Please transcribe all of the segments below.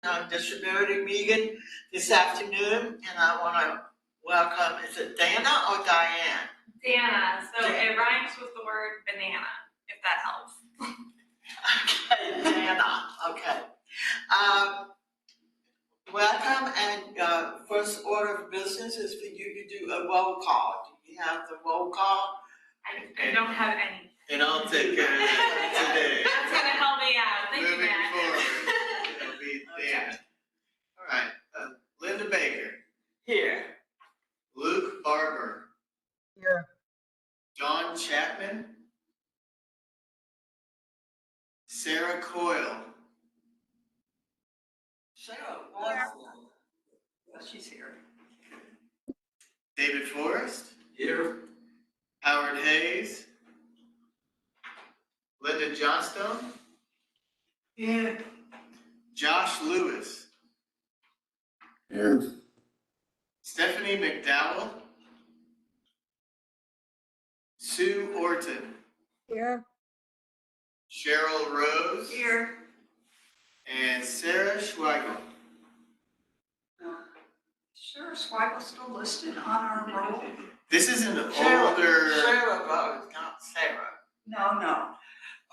Disability meeting this afternoon, and I want to welcome, is it Dana or Diane? Dana, so it rhymes with the word banana, if that helps. Okay, Dana, okay. Welcome, and first order of business is for you to do a roll call. Do you have the roll call? I don't have any. And I'll take care of that today. That's going to help me out. Thank you, Matt. It'll be Dana. All right, Linda Baker. Here. Luke Barber. Here. John Chapman. Sarah Coyle. Sarah, she's here. David Forrest. Here. Howard Hayes. Linda Johnstone. Here. Josh Lewis. Here. Stephanie McDowell. Sue Orton. Here. Cheryl Rose. Here. And Sarah Schweigel. Sarah Schweigel's still listed on our roll? This is an older. Sarah Rose, not Sarah. No.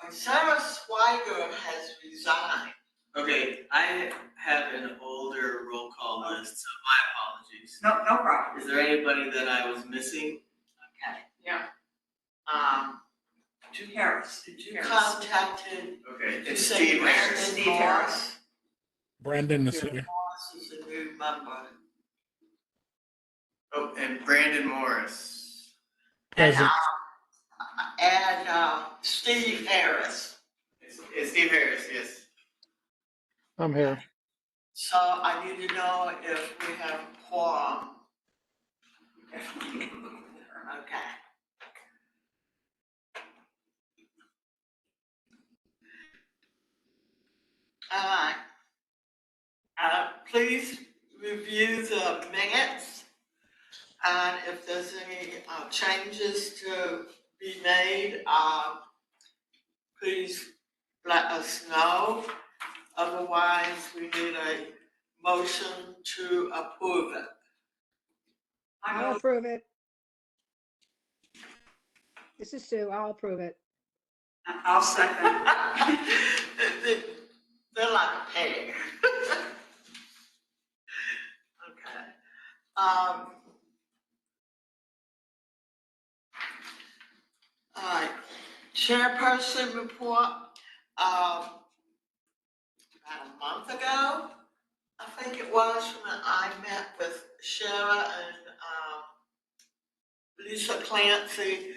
Sarah Schweiger has resigned. Okay, I have an older roll call list, so my apologies. No problem. Is there anybody that I was missing? Okay. Yeah. Harris. Did you contacted? Okay, Did you it's say Steve Brandon Harris. Steve Morris? Harris. Brandon is here. Morris is a new member. Oh, and Brandon Morris. Present. And Steve Harris. It's Steve Harris, yes. I'm here. So I need to know if we have a quorum. Okay. All right. Please review the minutes, and if there's any changes to be made, please let us know. Otherwise, we need a motion to approve it. I'll approve it. This is Sue. I'll approve it. I'll second. They're like a pig. Okay. All right. Chairperson report. About a month ago, I think it was, when I met with Shara and Lisa Clancy,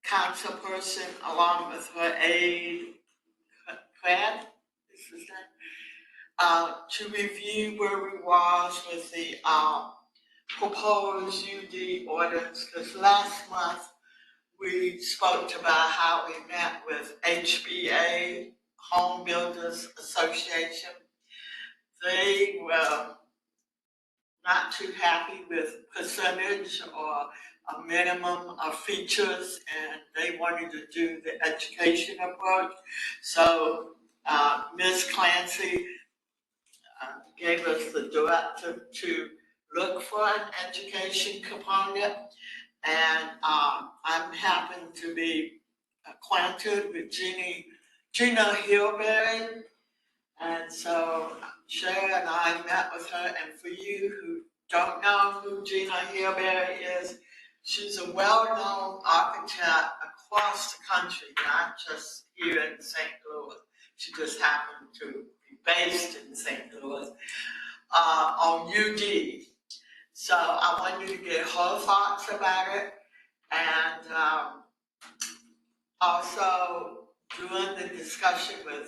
councilperson, along with her aide, Crad, is his name, to review where we was with the proposed UD ordinance, because last month we spoke about how we met with HBA, Home Builders Association. They were not too happy with percentage or a minimum of features, and they wanted to do the education approach. So Ms. Clancy gave us the directive to look for an education component, and I'm happen to be acquainted with Gina Hillberry, and so Shara and I met with her. And for you who don't know who Gina Hillberry is, she's a well-known architect across the country, not just here in St. Louis. She just happened to be based in St. Louis on UD. So I wanted to get her thoughts about it, and also during the discussion with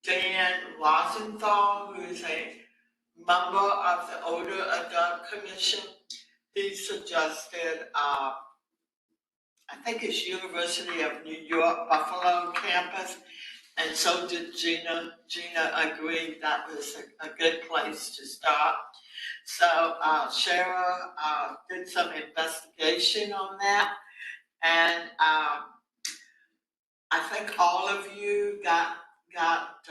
Dan Rosenthal, who is a member of the Older Adult Commission, he suggested, I think it's University of New York, Buffalo campus, and so did Gina. Gina agreed that was a good place to start. So Shara did some investigation on that, and I think all of you got got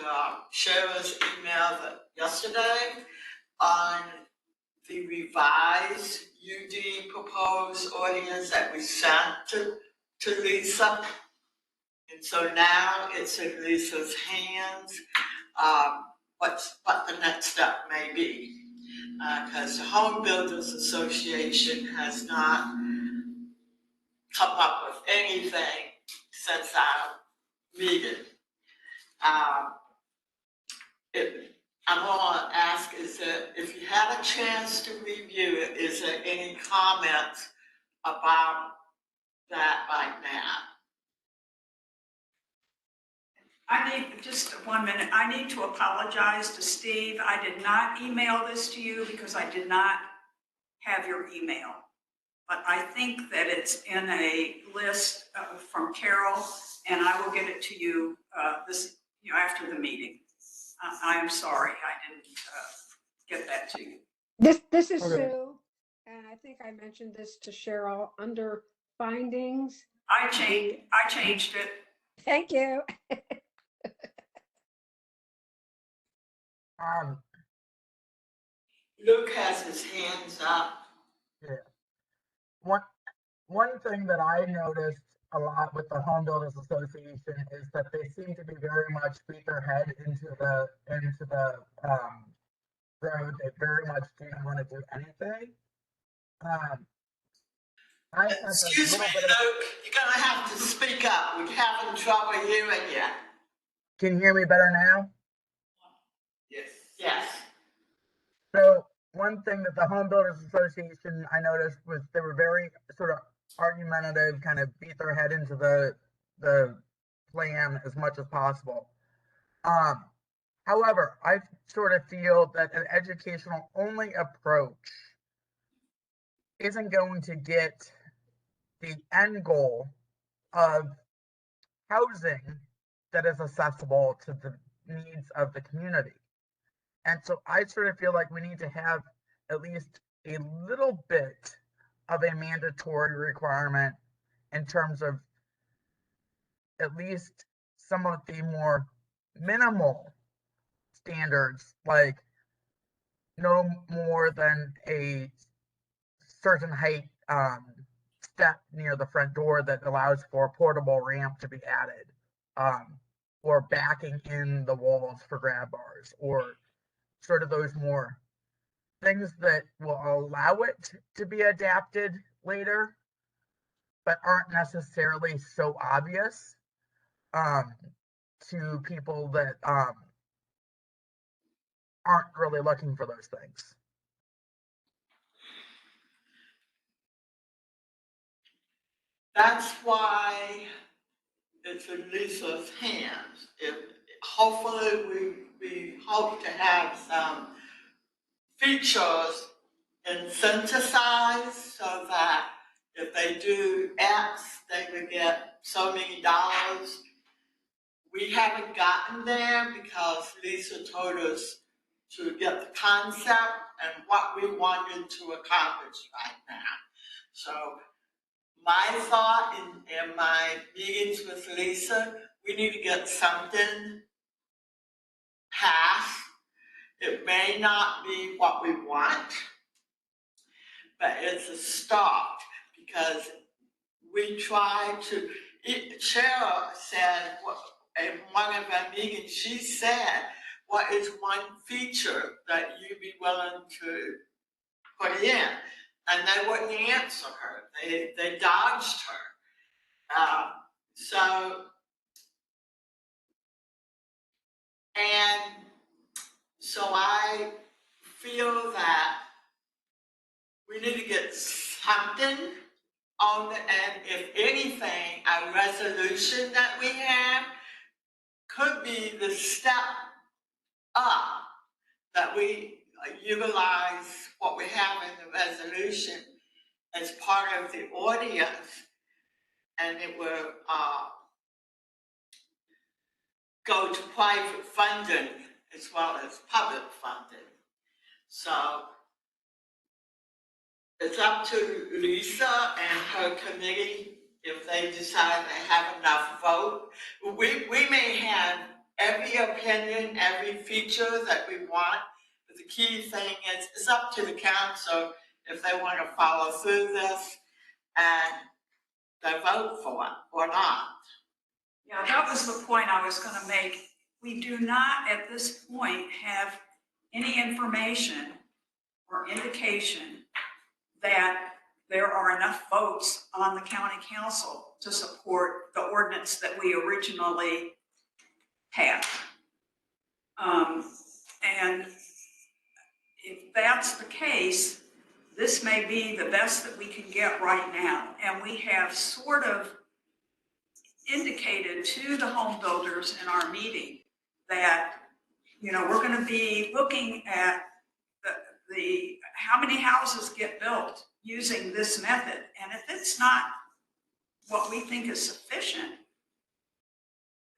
Shara's email yesterday on the revised UD proposed ordinance that we sent to Lisa. And so now it's in Lisa's hands, what the next step may be. Because the Home Builders Association has not come up with anything since our meeting. I'm gonna ask, if you have a chance to review it, is there any comments about that right now? I need, just 1 minute, I need to apologize to Steve. I did not email this to you because I did not have your email. But I think that it's in a list from Carol, and I will get it to you after the meeting. I am sorry, I didn't get that to you. This is Okay. Sue, and I think I mentioned this to Cheryl under findings. I changed it. Thank you. Luke has his hands up. One thing that I noticed a lot with the Home Builders Association is that they seem to be very much beat their head into the road. They very much didn't want to do anything. I have a Excuse me, little bit of. Luke, you're gonna have to speak up. We're having trouble hearing you. Can you hear me better now? Yes. Yes. So one thing that the Home Builders Association I noticed was they were very sort of argumentative, kind of beat their head into the plan as much as possible. However, I sort of feel that an educational only approach isn't going to get the end goal of housing that is accessible to the needs of the community. And so I sort of feel like we need to have at least a little bit of a mandatory requirement in terms of at least some of the more minimal standards, like no more than a certain height step near the front door that allows for a portable ramp to be added, or backing in the walls for grab bars, or sort of those more things that will allow it to be adapted later, but aren't necessarily so obvious to people that aren't really looking for those things. That's why it's in Lisa's hands. Hopefully we hope to have some features and synthesized so that if they do X, they would get so many dollars. We haven't gotten there because Lisa told us to get the concept and what we wanted to accomplish right now. So my thought in my meetings with Lisa, we need to get something passed. It may not be what we want, but it's a start because we try to. Cheryl said in one of our meetings, she said, "What is one feature that you'd be willing to put in?" And they wouldn't answer her. They dodged her. So I feel that we need to get something on, and if anything, a resolution that we have could be the step up, that we utilize what we have in the resolution as part of the audience, and it will go to private funding as well as public funding. So it's up to Lisa and her committee if they decide they have enough vote. We may have every opinion, every feature that we want. But the key thing is, it's up to the council if they want to follow through this and they vote for it or not. Yeah, that was the point I was gonna make. We do not, at this point, have any information or indication that there are enough votes on the county council to support the ordinance that we originally passed. And if that's the case, this may be the best that we can get right now. And we have sort of indicated to the home builders in our meeting that, you know, we're gonna be looking at the how many houses get built using this method. And if it's not what we think is sufficient,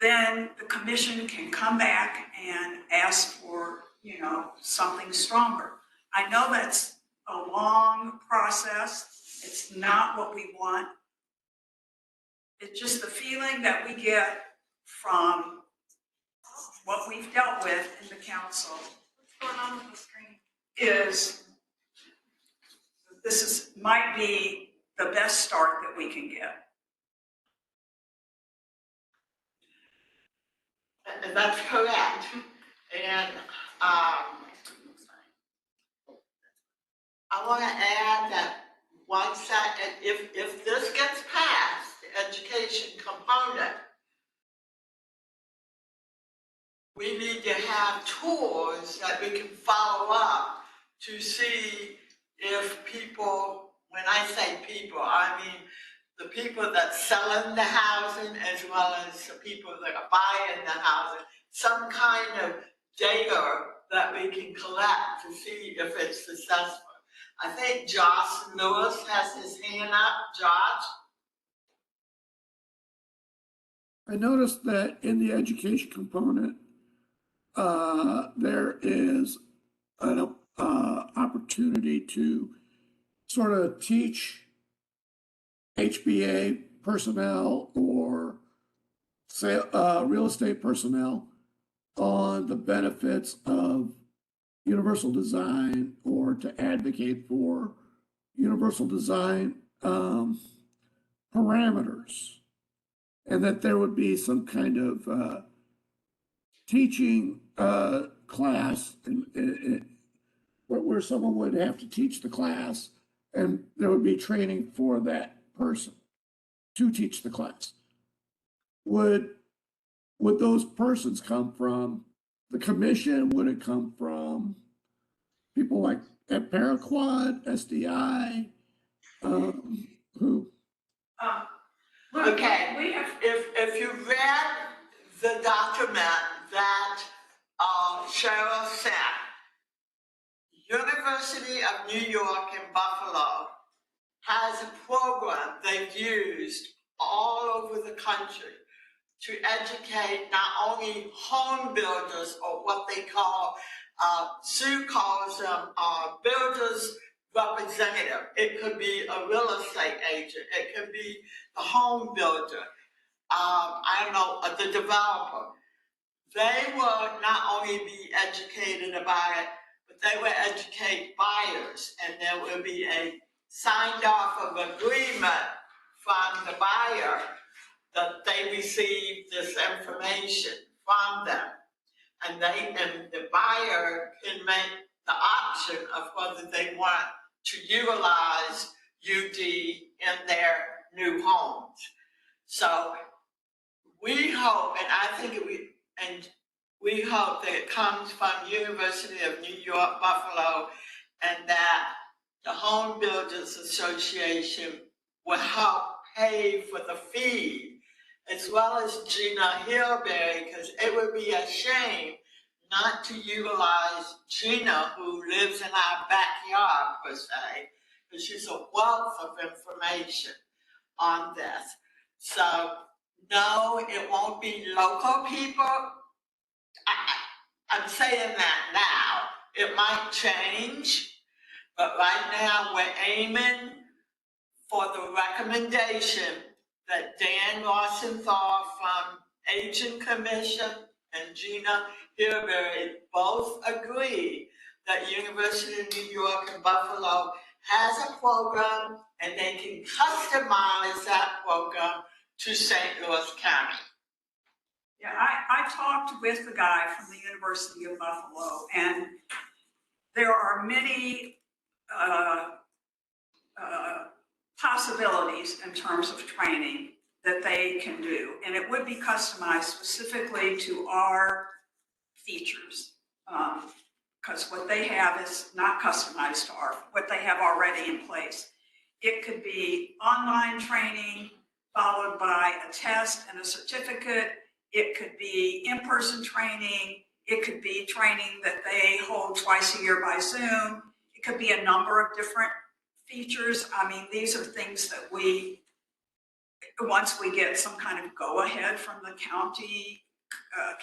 then the commission can come back and ask for, you know, something stronger. I know that's a long process. It's not what we want. It's just the feeling that we get from what we've dealt with in the council What's going on with the screen? is might be the best start that we can get. And that's correct. And I want to add that once that, if this gets passed, the education component, we need to have tools that we can follow up to see if people, when I say people, I mean the people that selling the housing as well as the people that are buying the housing, some kind of data that we can collect to see if it's successful. I think Josh Lewis has his hand up. Josh? I noticed that in the education component, there is an opportunity to sort of teach HBA personnel or say, real estate personnel on the benefits of universal design or to advocate for universal design parameters. And that there would be some kind of teaching class where someone would have to teach the class and there would be training for that person to teach the class. Would those persons come from the commission? Would it come from people like at Paraquad, SDI? Who? Okay, We have, if you read the document that Cheryl sent, University of New York in Buffalo has a program they've used all over the country to educate not only home builders or what they call, Sue calls them builders representative. It could be a real estate agent. It could be the home builder. I don't know, the developer. They will not only be educated about it, but they will educate buyers, and there will be a signed off of agreement from the buyer that they receive this information from them. And the buyer can make the option of whether they want to utilize UD in their new homes. So we hope, and we hope that it comes from University of New York, Buffalo, and that the Home Builders Association will help pay for the fee, as well as Gina Hillberry, because it would be a shame not to utilize Gina, who lives in our backyard per se, because she's a wealth of information on this. So no, it won't be local people. I'm saying that now. It might change, but right now we're aiming for the recommendation that Dan Rossenthal from Aging Commission and Gina Hilberry both agreed that University of New York and Buffalo has a program and they can customize that program to St. Louis County. Yeah, I talked with the guy from the University of Buffalo, and there are many possibilities in terms of training that they can do, and it would be customized specifically to our features. Because what they have is not customized to what they have already in place. It could be online training followed by a test and a certificate. It could be in-person training. It could be training that they hold twice a year by Zoom. It could be a number of different features. I mean, these are things that once we get some kind of go-ahead from the county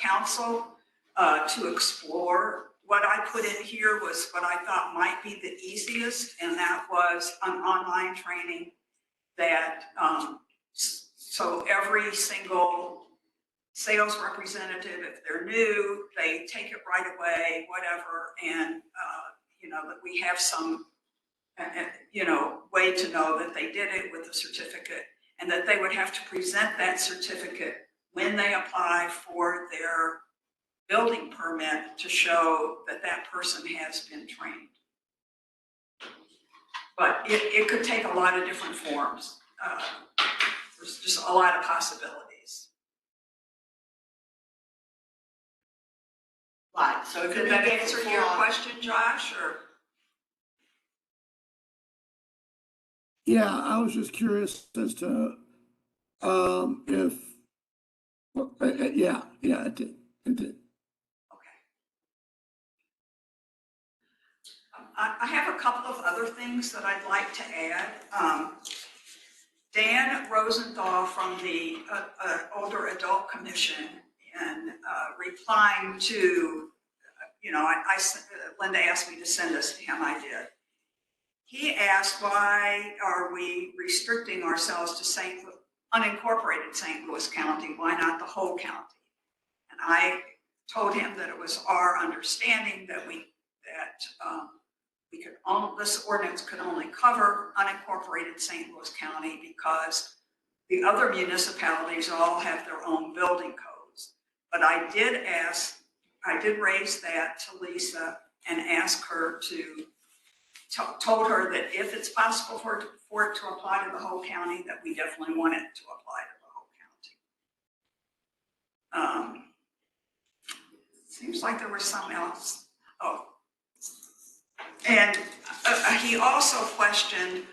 council to explore. What I put in here was what I thought might be the easiest, and that was an online training that, so every single sales representative, if they're new, they take it right away, whatever, and, that we have some, way to know that they did it with a certificate, and that they would have to present that certificate when they apply for their building permit to show that that person has been trained. But it could take a lot of different forms. There's just a lot of possibilities. Right, so Did that answer your question, Josh, or? Yeah, I was just curious as to if, yeah, it did. Okay. I have a couple of other things that I'd like to add. Dan Rosenthal from the Older Adult Commission, and replying to, Linda asked me to send this to him, I did. He asked, why are we restricting ourselves to unincorporated St. Louis County? Why not the whole county? And I told him that it was our understanding that this ordinance could only cover unincorporated St. Louis County because the other municipalities all have their own building codes. But I did raise that to Lisa and ask her told her that if it's possible for it to apply to the whole county, that we definitely want it to apply to the whole county. Seems like there was something else. Oh, and he also questioned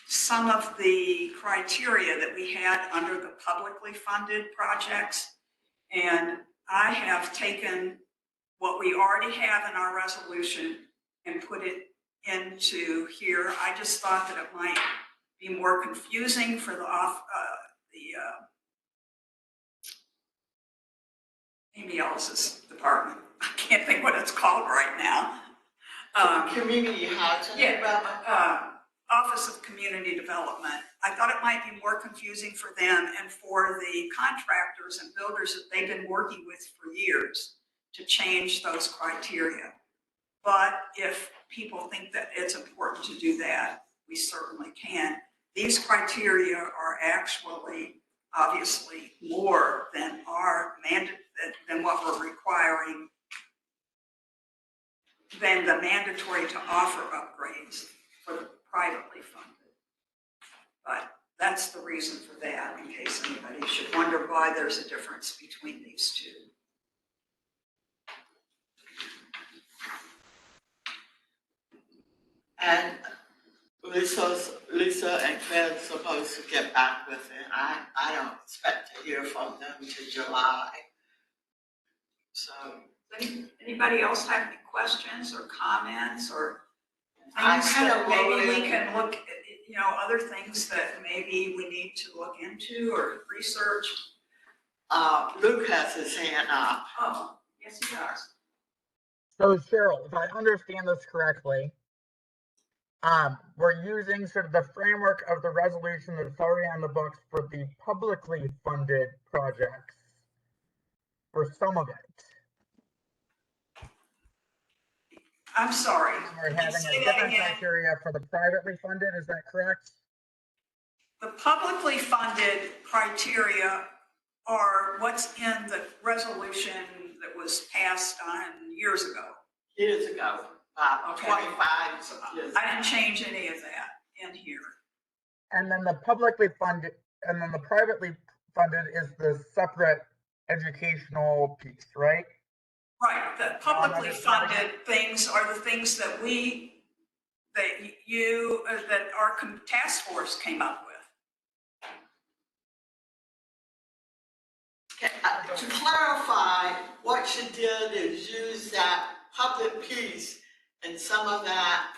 some of the criteria that we had under the publicly funded projects. And I have taken what we already have in our resolution and put it into here. I just thought that it might be more confusing for Amy Ellis's department. I can't think what it's called right now. Community housing. Yeah, Office of Community Development. I thought it might be more confusing for them and for the contractors and builders that they've been working with for years to change those criteria. But if people think that it's important to do that, we certainly can. These criteria are actually obviously more than than what we're requiring, than the mandatory to offer upgrades for the privately funded. But that's the reason for that, in case anybody should wonder why there's a difference between these two. And Lisa and Claire's supposed to get back with it. I don't expect to hear from them till July. So Anybody else have any questions or comments or I things kind that of maybe worry. we can look at, other things that maybe we need to look into or research? Luke has his hand up. Oh, yes, he does. So Cheryl, if I understand this correctly, we're using sort of the framework of the resolution that's already on the books for the publicly funded projects. for some of it. I'm sorry. We're having Say a that different again. criteria for the privately funded, is that correct? The publicly funded criteria are what's in the resolution that was passed on years ago. Years ago, Okay. 25 years. I didn't change any of that in here. And then the publicly funded, and then the privately funded is the separate educational piece, right? Right, the publicly funded things are the things that that our task force came up with. Okay, to clarify, what she did is use that public piece, and some of that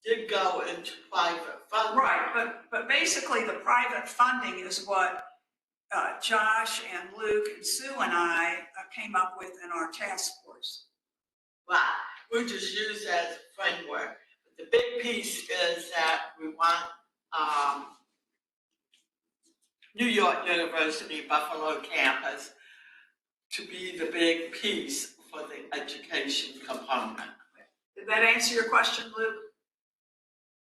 did go into private funding. Right, but basically the private funding is what Josh and Luke and Sue and I came up with in our task force. Right, we just use that as a framework. But the big piece is that we want New York University Buffalo campus to be the big piece for the education component. Did that answer your question, Luke?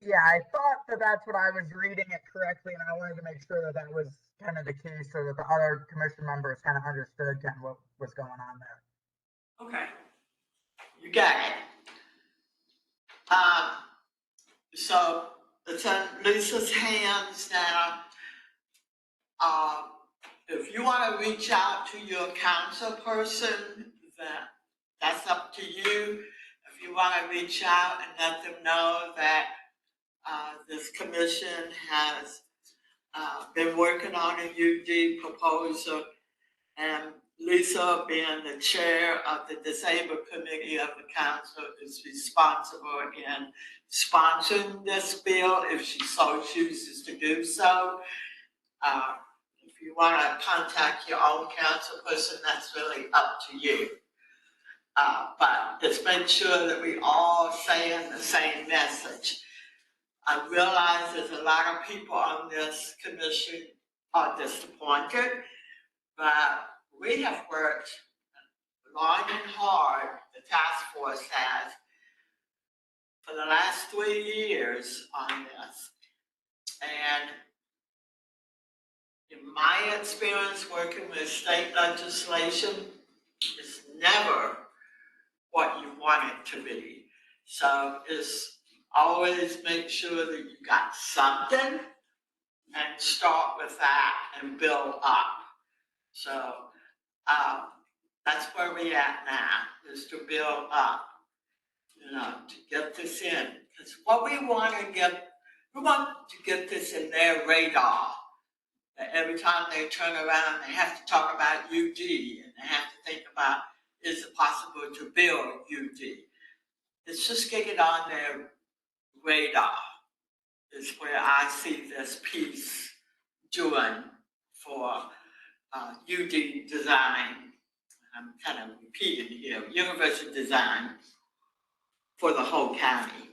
Yeah, I thought that that's what I was reading it correctly, and I wanted to make sure that that was kind of the case so that the other commission members kind of understood kind of what was going on there. Okay. You got it. So it's in Lisa's hands now. If you want to reach out to your council person, that's up to you. If you want to reach out and let them know that this commission has been working on a UD proposal, and Lisa, being the chair of the Disabled Committee of the Council, is responsible in sponsoring this bill if she so chooses to do so. If you want to contact your own council person, that's really up to you. But just make sure that we all saying the same message. I realize there's a lot of people on this commission are disappointed, but we have worked long and hard, the task force has, for the last 3 years on this. And in my experience working with state legislation, it's never what you want it to be. So it's always make sure that you got something and start with that and build up. So that's where we at now, is to build up, to get this in. Because what we want to get this in their radar. That every time they turn around, they have to talk about UD, and they have to think about, is it possible to build UD? It's just get it on their radar, is where I see this piece doing for UD design. I'm kind of repeating here, universal design for the whole county.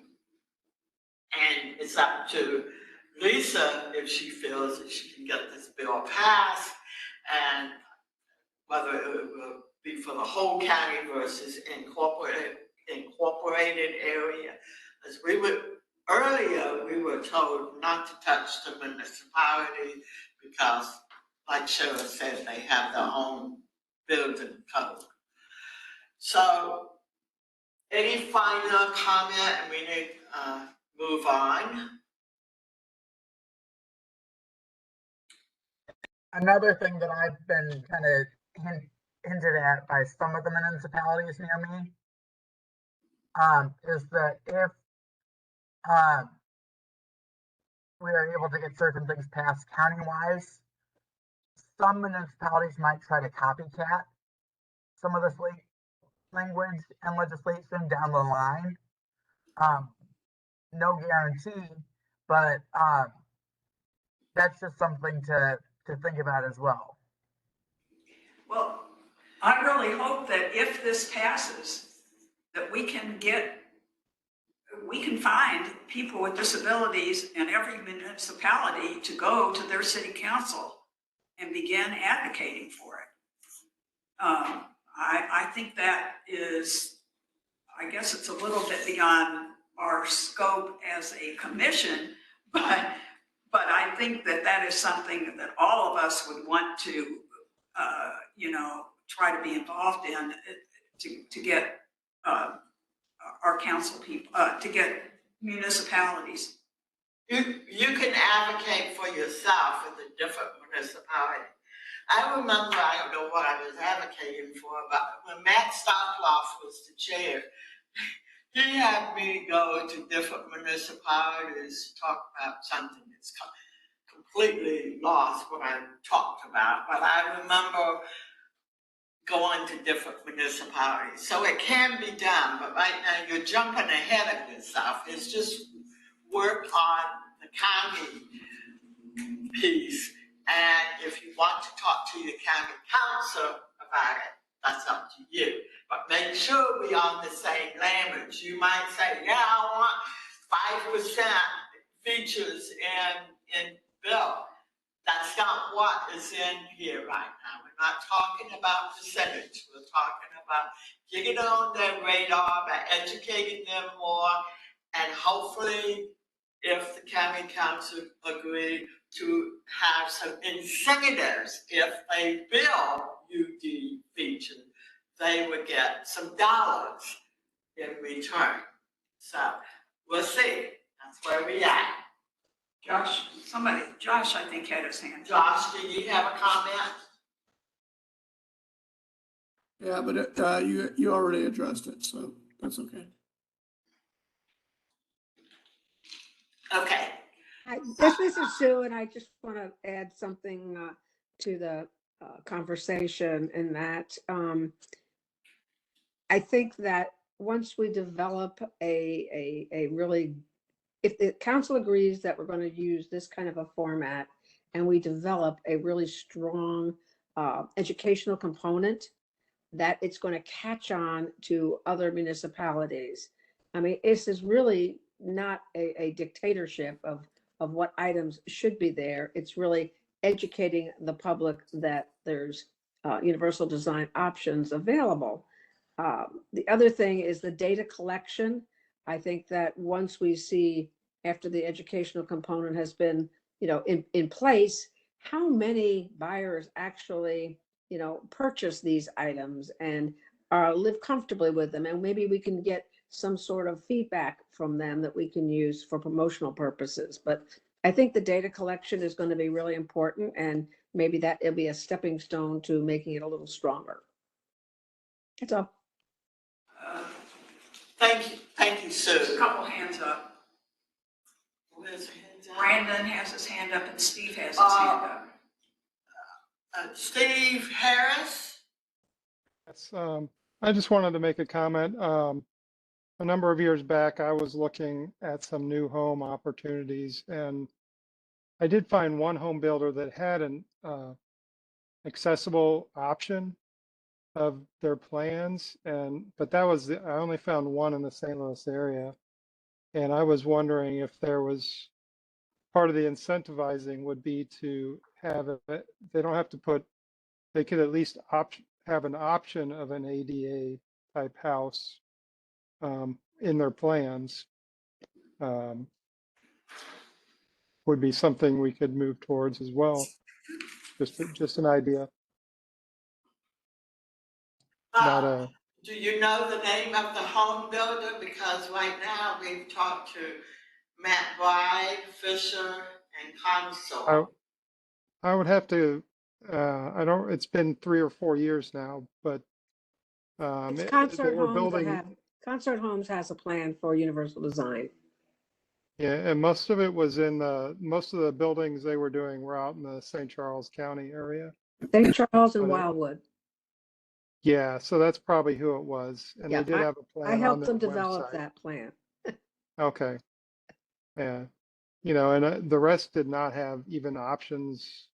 And it's up to Lisa if she feels that she can get this bill passed, and whether it will be for the whole county versus incorporated area. As earlier, we were told not to touch the municipality because, like Cheryl said, they have their own building code. So, any final comment, and we need to move on. Another thing that I've been kind of hinted at by some of the municipalities near me is that if we are able to get certain things passed county-wise, some municipalities might try to copycat some of this language and legislation down the line. No guarantee, but that's just something to think about as well. Well, I really hope that if this passes, that we can find people with disabilities in every municipality to go to their city council and begin advocating for it. I think that is, I guess it's a little bit beyond our scope as a commission, but I think that that is something that all of us would want to, try to be involved in to get our council people, to get municipalities. You can advocate for yourself in the different municipalities. I remember, I don't know what I was advocating for, but when Matt Stoploff was the chair, he had me go to different municipalities to talk about something that's completely lost what I talked about, but I remember going to different municipalities. So it can be done, but right now you're jumping ahead of yourself. It's just work on the county piece. And if you want to talk to your county council about it, that's up to you. But make sure we're on the same language. You might say, yeah, I want 5% features in bill. That's not what is in here right now. We're not talking about percentage. We're talking about getting on their radar by educating them more, and hopefully, if the county council agree to have some incentives, if they build UD features, they would get some dollars in return. So we'll see. That's where we at. Josh, I think, had his hand up. Josh, do you have a comment? Yeah, but you already addressed it, so that's okay. Okay. This is Sue, and I just want to add something to the conversation in that I think that once we develop a really, if the council agrees that we're going to use this kind of a format and we develop a really strong educational component, that it's going to catch on to other municipalities. I mean, this is really not a dictatorship of what items should be there. It's really educating the public that there's universal design options available. The other thing is the data collection. I think that once we see, after the educational component has been, in place, how many buyers actually, purchase these items and live comfortably with them. And maybe we can get some sort of feedback from them that we can use for promotional purposes. But I think the data collection is going to be really important, and maybe that it'll be a stepping stone to making it a little stronger. That's all. Thank you, There's a Sue. couple hands up. Where's your hands up? Brandon has his hand up and Steve has his hand up. Steve Harris. Yes, I just wanted to make a comment. A number of years back, I was looking at some new home opportunities, and I did find one home builder that had an accessible option of their plans, but that was I only found one in the St. Louis area, and I was wondering if there was part of the incentivizing would be to have it. They don't have to put. They could at least have an option of an ADA type house in their plans. Would be something we could move towards as well. Just an idea. Not a. Do you know the name of the home builder? Because right now we've talked to Matt Bride, Fisher, and Console. I would have to. I don't. It's been 3 or 4 years now, but It's they Concert were Homes that building. have, Concert Homes has a plan for universal design. Yeah, and most of it was in most of the buildings they were doing were out in the St. Charles County area. St. Charles and But Wildwood. yeah, so that's probably who it was, and Yeah, they did have a plan I on helped their them develop website. that plan. Okay, yeah, and the rest did not have even options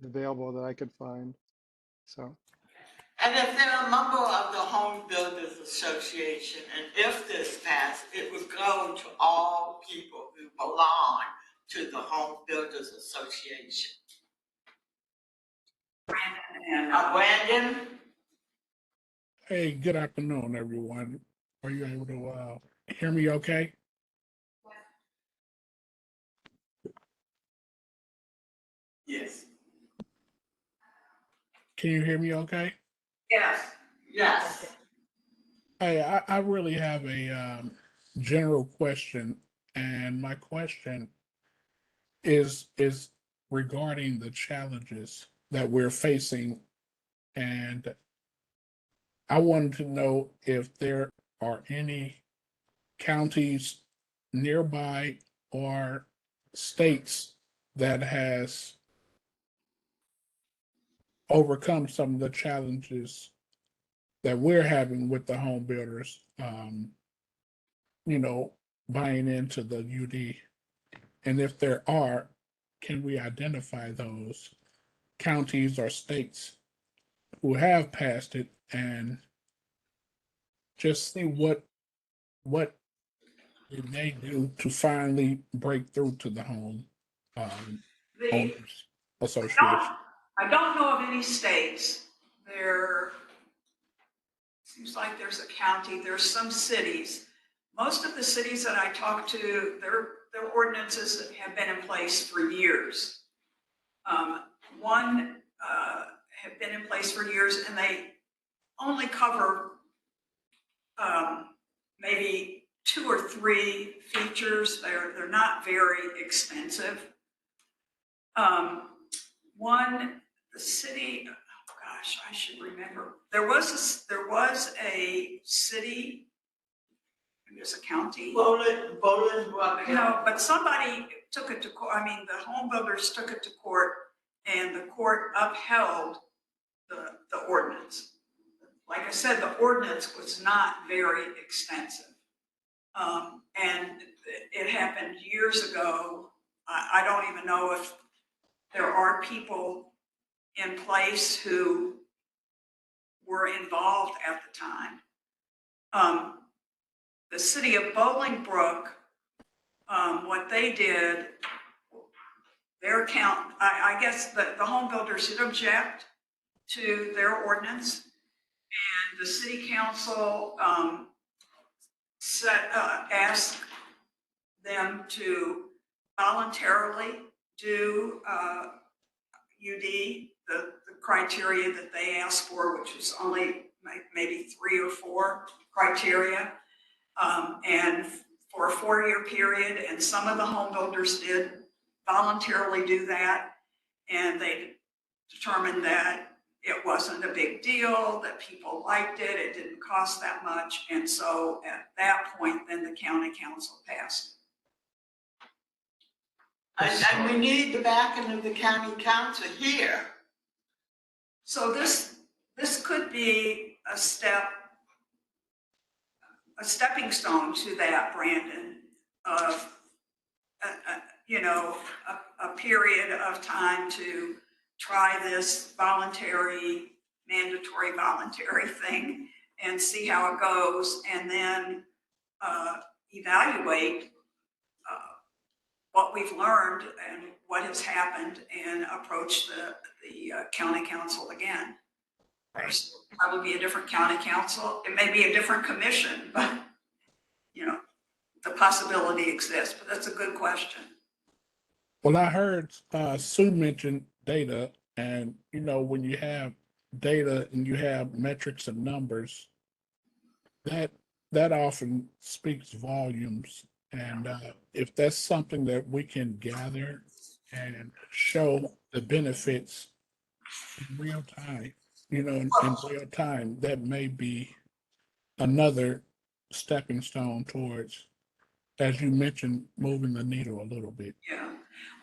available that I could find. So. And if they're a member of the Home Builders Association, and if this passed, it would go to all people who belong to the Home Builders Association. Brandon and Brandon? Hey, good afternoon, everyone. Are you able to hear me okay? Yes. Can you hear me okay? Yes. Yes. Hey, I really have a general question, and my question is regarding the challenges that we're facing, and I wanted to know if there are any counties nearby or states that has overcome some of the challenges that we're having with the home builders, you know, buying into the UD. And if there are, can we identify those counties or states who have passed it and just see what did they do to finally break through to the home um, The, owners I don't, association? I don't know of any states. There seems like there's a county, there's some cities. Most of the cities that I talk to, their ordinances have been in place for years. One have been in place for years, and they only cover maybe 2 or 3 features. They're not very extensive. One, the city, oh gosh, I should remember. There was a city, maybe it's a county. Bolingbrook. No, but somebody took it to court. I mean, the home builders took it to court, and the court upheld the ordinance. Like I said, the ordinance was not very extensive. And it happened years ago. I don't even know if there are people in place who were involved at the time. The city of Bolingbrook, what they did, their count, I guess the home builders did object to their ordinance, and the city council asked them to voluntarily do UD, the criteria that they asked for, which was only maybe 3 or 4 criteria, and for a 4-year period. And some of the home builders did voluntarily do that, and they determined that it wasn't a big deal, that people liked it, it didn't cost that much. And so at that point, then the county council passed. And we need the backing of the county council here. So this could be a stepping stone to that, Brandon, of a period of time to try this mandatory voluntary thing and see how it goes, and then evaluate what we've learned and what has happened, and approach the county council again. There's probably be a different county council. It may be a different commission, but the possibility exists. But that's a good question. Well, I heard Sue mention data, and when you have data and you have metrics and numbers, that that often speaks volumes. And if that's something that we can gather and show the benefits in real time, in real time, that may be another stepping stone towards, as you mentioned, moving the needle a little bit. Yeah.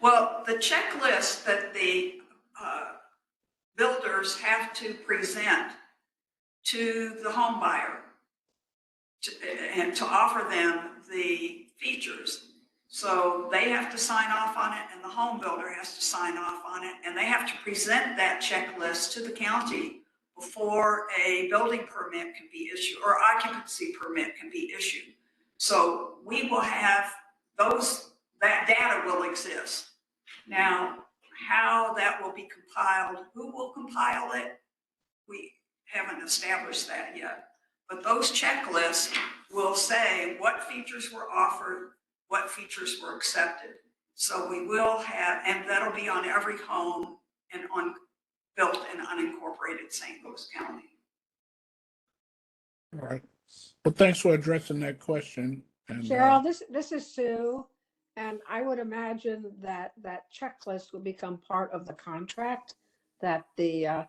Well, the checklist that the builders have to present to the home buyer and to offer them the features. So they have to sign off on it, and the home builder has to sign off on it, and they have to present that checklist to the county before a building permit can be issued or occupancy permit can be issued. So we will have that data will exist. Now, how that will be compiled, who will compile it, haven't established that yet. But those checklists will say what features were offered, what features were accepted. So we will have, and that'll be on every home and on built in unincorporated St. Louis County. All right. Well, thanks for addressing that question. And Cheryl, this is Sue, and I would imagine that that checklist would become part of the contract that the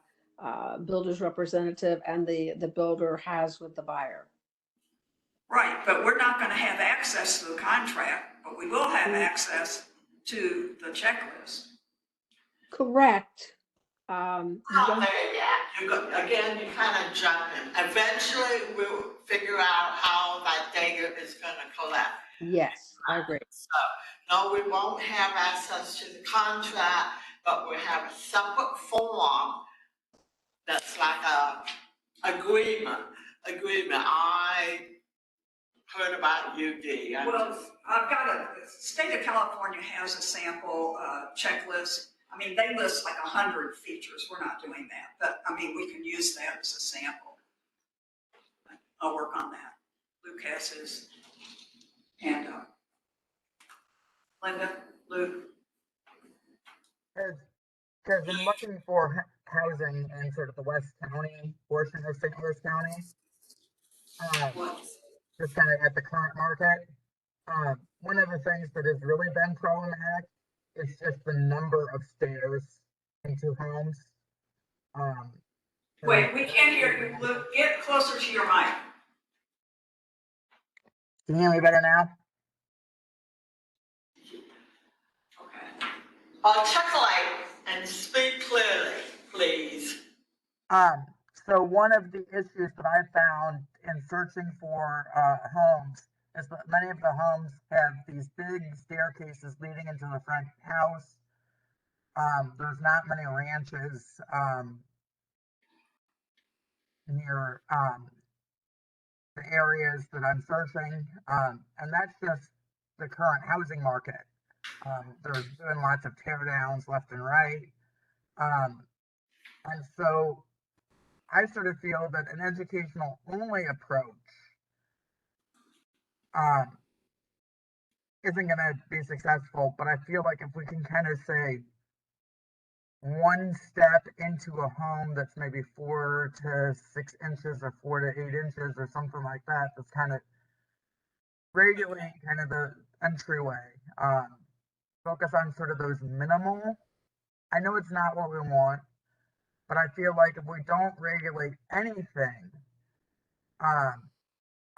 builder's representative and the builder has with the buyer. Right, but we're not going to have access to the contract, but we will have access to the checklist. Correct. Not there yet. Again, you kind of jump in. Eventually, we'll figure out how that data is going to collect. Yes, I agree. So, no, we won't have access to the contract, but we have a separate form that's like a agreement. I heard about UD. Well, I've got the state of California has a sample checklist. I mean, they list like 100 features. We're not doing that, but I mean, we can use that as a sample. I'll work on that. Luke has his hand up. Linda, Luke. Because I'm looking for housing in sort of the West County portion of St. Louis County. Just kind of at the current market. One of the things that has really been problematic is just the number of stairs into homes. Wait, we can't hear you. Luke, get closer to your mic. Can you hear me better now? Okay. Articulate and speak clearly, please. So one of the issues that I found in searching for homes is that many of the homes have these big staircases leading into the front house. There's not many ranches near the areas that I'm searching, and that's just the current housing market. They're doing lots of tear downs left and right, and so I sort of feel that an educational only approach isn't going to be successful, but I feel like if we can kind of say one step into a home that's maybe 4 to 6 inches or 4 to 8 inches or something like that, that's kind of regulate kind of the entryway, focus on sort of those minimal. I know it's not what we want, but I feel like if we don't regulate anything,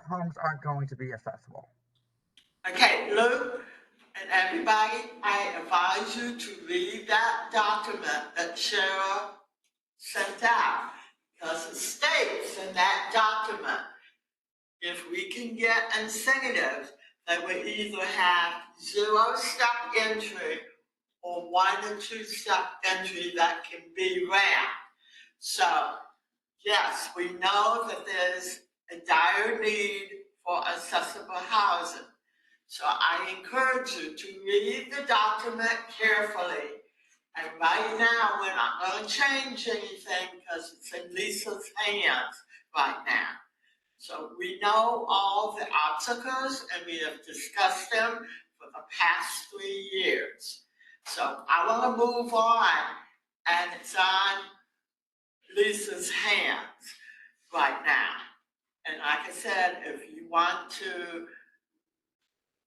homes aren't going to be accessible. Okay, Luke and everybody, I advise you to read that document that Cheryl sent out, because it states in that document, if we can get incentives, that we either have 0-step entry or 1 or 2-step entry that can be ramped. So, yes, we know that there's a dire need for accessible housing. So I encourage you to read the document carefully. And right now, we're not going to change anything because it's in Lisa's hands right now. So we know all the obstacles and we have discussed them for the past 3 years. So I want to move on, and it's on Lisa's hands right now. And like I said, if you want to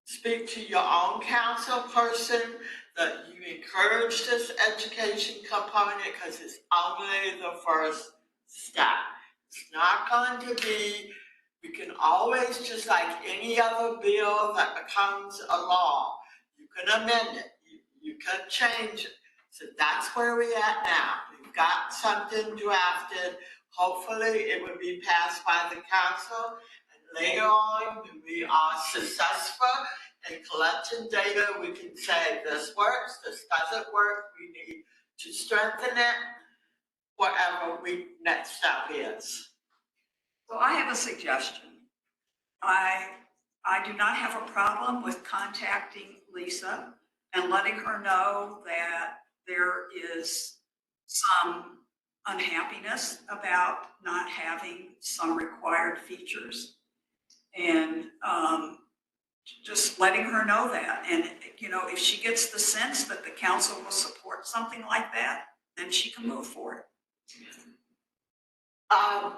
speak to your own council person, that you encourage this education component, because it's only the first step. It's not going to be, we can always, just like any other bill that becomes a law, you can amend it, you can change it. So that's where we're at now. We've got something drafted. Hopefully it will be passed by the council. And later on, when we are successful in collecting data, we can say this works, this doesn't work, we need to strengthen it, whatever we next step is. So I have a suggestion. I do not have a problem with contacting Lisa and letting her know that there is some unhappiness about not having some required features. And just letting her know that. And, you know, if she gets the sense that the council will support something like that, then she can move forward.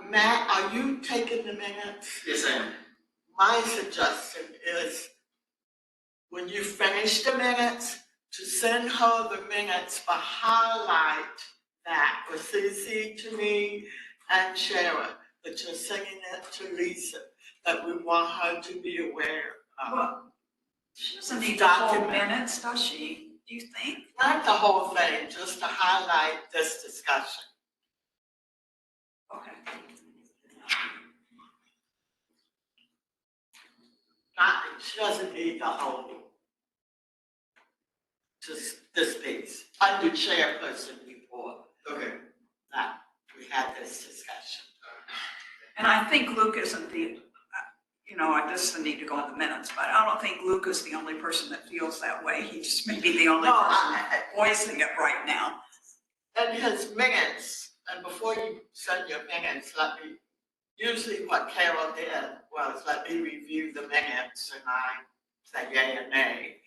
Matt, are you taking the minutes? Yes, I am. My suggestion is when you finish the minutes, to send her the minutes, but highlight that for CC to me and Sharon, that you're sending it to Lisa, that we want her to be aware of. Well, she doesn't need the whole Document. minutes, does she? Do you think? Not the whole thing, just to highlight this discussion. Okay. Not, she doesn't need the whole, just this piece, under chairperson report, Okay. that we had this discussion. And I think Luke isn't the, you know, I just need to go in the minutes, but I don't think Luke is the only person that feels that way. He just may be the only No, person voicing it right now. And his minutes, and before you send your minutes, usually what Carol did was let me review the minutes and I say yay and nay.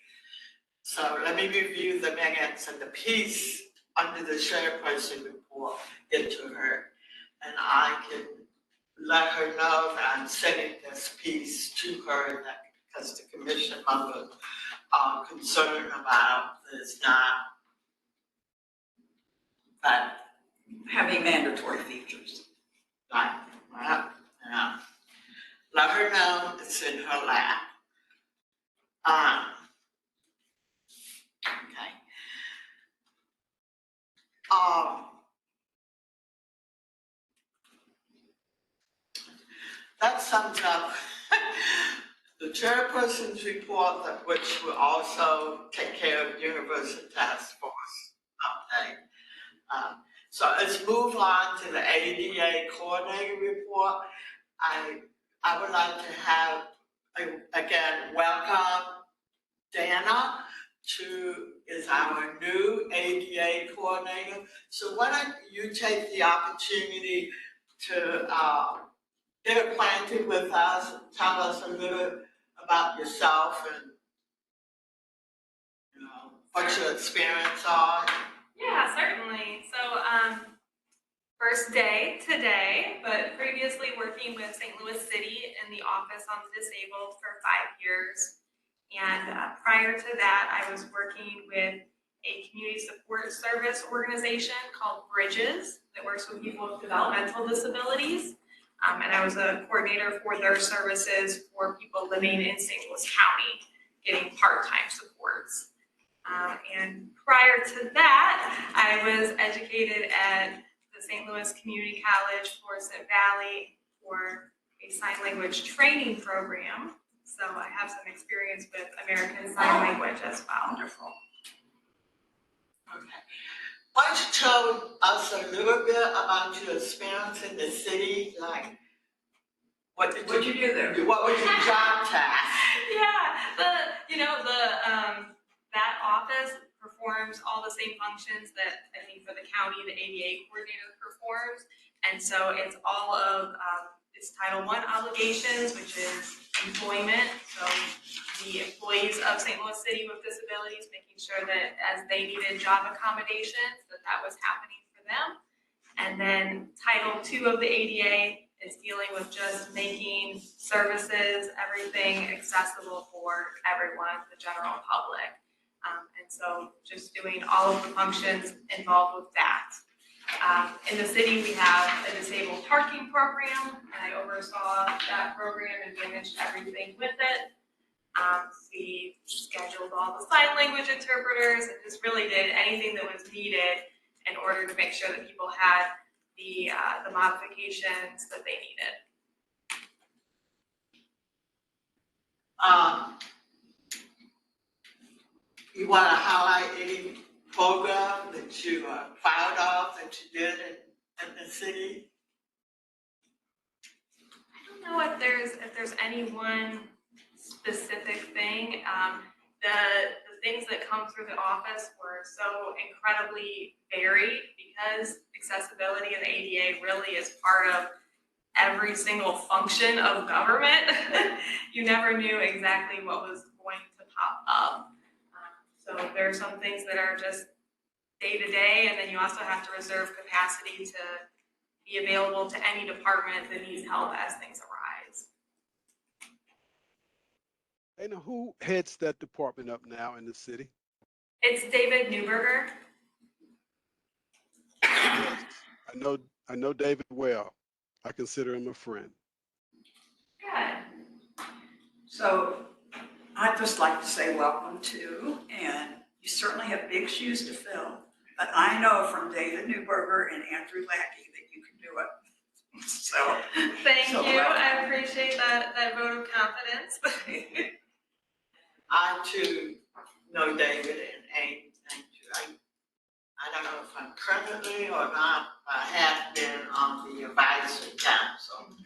So let me review the minutes and the piece under the chairperson report into her. And I can let her know that I'm sending this piece to her that because the commission members are concerned about is not that Having mandatory features. like, yeah. Let her know it's in her lap. Okay. That sums up the chairperson's report, that which will also take care of Universal Task Force update. So let's move on to the ADA coordinator report. I would like to have, again, welcome Dana is our new ADA coordinator. So why don't you take the opportunity to get acquainted with us, tell us a little about yourself and what your experience are. Yeah, certainly. So, first day today, but previously working with St. Louis City in the Office on the Disabled for 5 years. And prior to that, I was working with a community support service organization called Bridges that works with people with developmental disabilities. And I was a coordinator for their services for people living in St. Louis County, getting part-time supports. And prior to that, I was educated at the St. Louis Community College, Florissant Valley, for a sign language training program. So I have some experience with American Sign Language as well. Wonderful. Okay. Why don't you tell us a little bit about your experience in the city? Like, what did What'd you do there? What was your job task? Yeah, that office performs all the same functions that I think for the county, the ADA coordinator performs. And so it's all of it's Title I obligations, which is employment. So the employees of St. Louis City with disabilities, making sure that as they needed job accommodations, that was happening for them. And then Title II of the ADA is dealing with just making services, everything accessible for everyone, the general public. And so just doing all of the functions involved with that. In the city, we have a disabled parking program, and I oversaw that program and managed everything with it. We scheduled all the sign language interpreters and just really did anything that was needed in order to make sure that people had the modifications that they needed. You want to highlight any program that you are proud of that you did in the city? I don't know if there's any one specific thing. the things that come through the office were so incredibly varied because accessibility and the ADA really is part of every single function of government. You never knew exactly what was going to pop up. So there are some things that are just day to day, and then you also have to reserve capacity to be available to any department that needs help as things arise. Dana, who heads that department up now in the city? It's David Newberger. Yes, I know David well. I consider him a friend. Good. So I'd just like to say welcome to, and you certainly have big shoes to fill, but I know from David Newberger and Andrew Lackey that you can do it. So Thank So you. welcome. I appreciate that vote of confidence. I too know David and Andrew. I don't know if I'm currently or not, I have been on the advisory council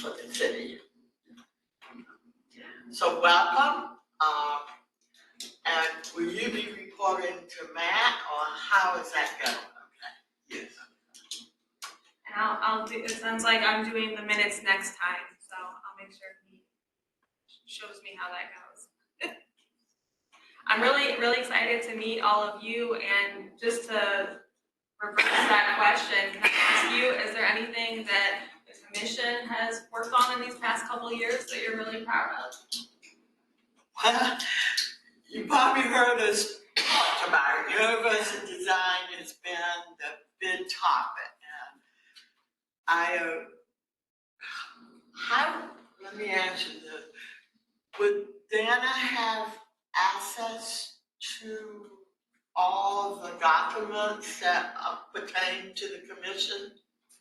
for the city. So welcome. And will you be reporting to Matt, or how is that going? Okay. Yes. And I'll do, it sounds like I'm doing the minutes next time, so I'll make sure he shows me how that goes. I'm really excited to meet all of you, and just to reverse that question, can I ask you, is there anything that the commission has worked on in these past couple of years that you're really proud of? Well, you probably heard us talk about it. Universal design has been the big topic. And let me answer this. Would Dana have access to all the documents that pertain to the commission?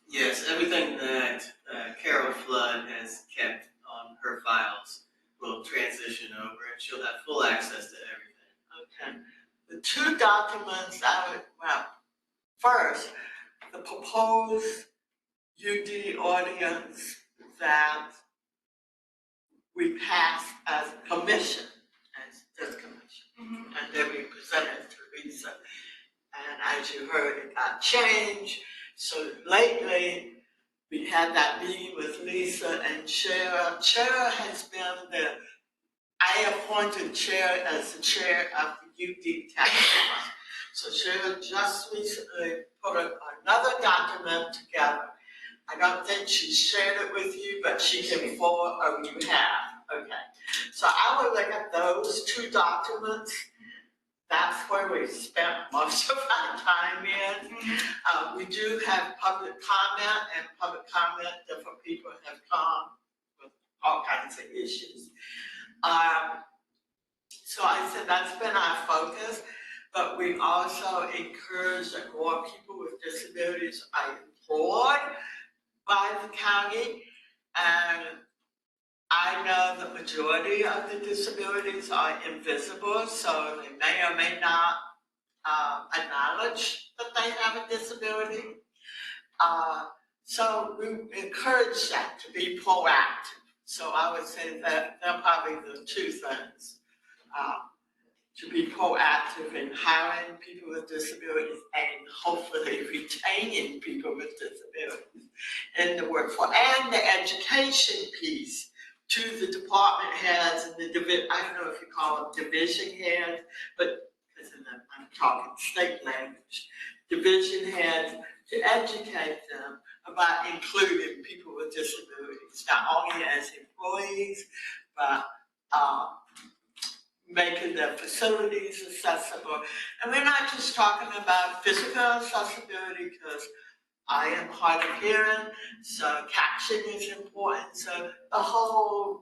Yes, everything that Carol Flood has kept on her files will transition over, and she'll have full access to everything. Okay. The two documents first, the proposed UD ordinance that we passed as a commission, as this commission, and then we presented it to Lisa. And as you heard, it got changed. So lately, we had that meeting with Lisa and Chair. Chair has been I appointed Chair as the chair of the UD task force. So Chair just recently put another document together. I don't think she shared it with you, but she can forward, or you have. Okay. So I will look at those two documents. That's where we spent most of our time in. We do have public comment, and public comment, different people have come with all kinds of issues. So I said that's been our focus, but we also encourage that more people with disabilities are employed by the county, and I know the majority of the disabilities are invisible, so they may or may not acknowledge that they have a disability. So we encourage that to be proactive. So I would say that they're probably the two things. To be proactive in hiring people with disabilities and hopefully retaining people with disabilities in the workforce. And the education piece to the department heads and I don't know if you call them division heads, but I'm talking state language, division heads, to educate them about including people with disabilities, not only as employees, but making their facilities accessible. And we're not just talking about physical accessibility, because I am hard of hearing, so caption is important. So the whole,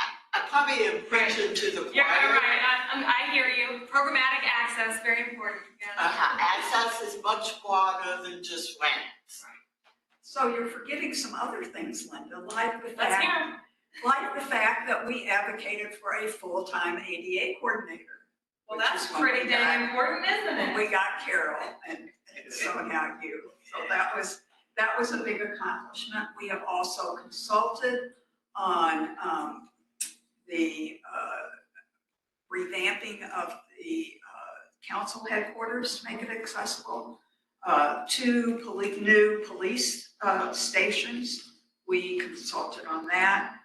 I probably am preaching to the choir. You're right. I hear you. Programmatic access, very important. Yeah. Access is much broader than just ramps. So you're forgetting some other things, Linda, like the Let's fact, hear 'em. like the fact that we advocated for a full-time ADA coordinator. Well, which that's is when pretty we dang got- important, isn't when it? we got Carol, and so now you. So that was a big accomplishment. We have also consulted on the revamping of the council headquarters to make it accessible, 2 new police stations. We consulted on that.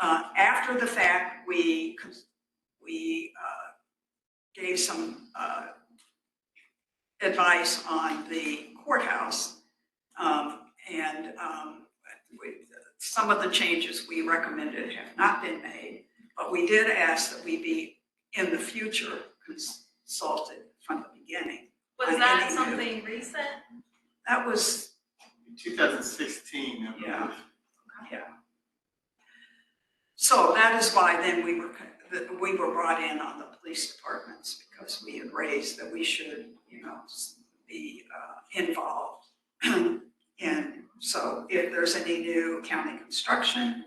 After the fact, we gave some advice on the courthouse. Some of the changes we recommended have not been made, but we did ask that we be, in the future, consulted from the beginning. Was that something recent? That was, 2016. I believe. Yeah. yeah. So that is why then we were brought in on the police departments, because we had raised that we should, be involved. And so if there's any new county construction,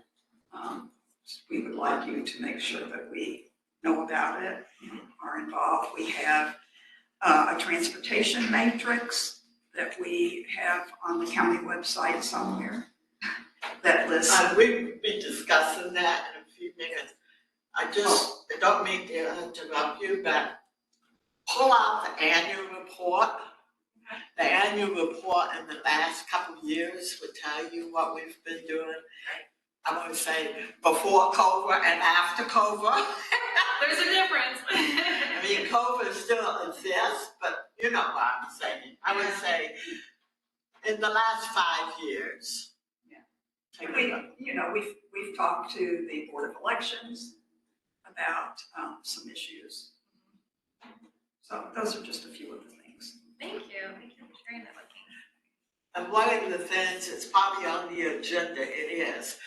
we would like you to make sure that we know about it and are involved. We have a transportation matrix that we have on the county website somewhere that lists. We'll be discussing that in a few minutes. I don't mean to interrupt you, but pull out the annual report. The annual report in the last couple of years will tell you what we've been doing. I'm going to say before COVID and after COVID. There's a difference. I mean, COVID still exists, but you know what I'm saying. I would say in the last 5 years. We've talked to the Board of Elections about some issues. So those are just a few of the things. Thank you. Thank you for sharing that with me. And one of the things that's probably on the agenda, it is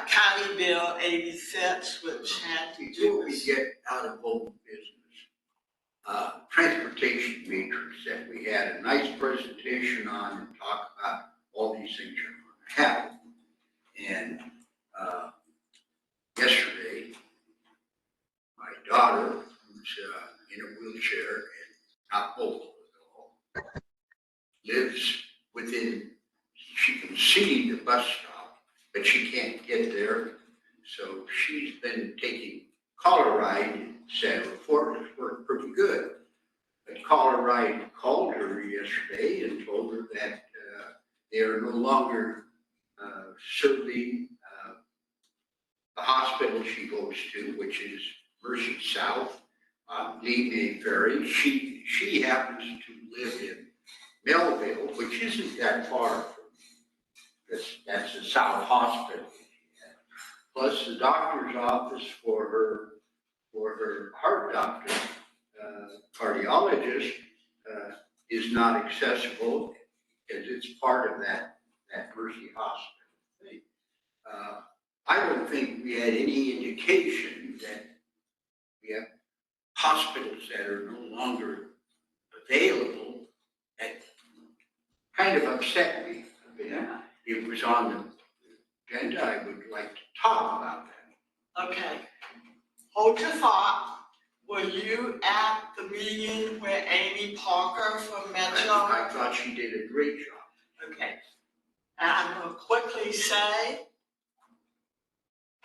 County Bill 86, which had to do Before we get out of old business, transportation matrix that we had a nice presentation on and talk about all these things you're going to have. And yesterday, my daughter, who's in a wheelchair and not mobile at all, lives within, she can see the bus stop, but she can't get there. So she's been taking Caller Ride and said it's worked pretty good. But Caller Ride called her yesterday and told her that they are no longer serving the hospital she goes to, which is Mercy South, Lee Ferry. She happens to live in Melville, which isn't that far from that's the South Hospital. Plus the doctor's office for her heart doctor, cardiologist, is not accessible because it's part of that Mercy Hospital thing. I don't think we had any indication that we have hospitals that are no longer available. That kind of upset me a bit. Yeah. It was on the agenda. I would like to talk about that. Okay. Hold your thought. Were you at the meeting where Amy Parker from Metro? I thought she did a great job. Okay. And I'm going to quickly say,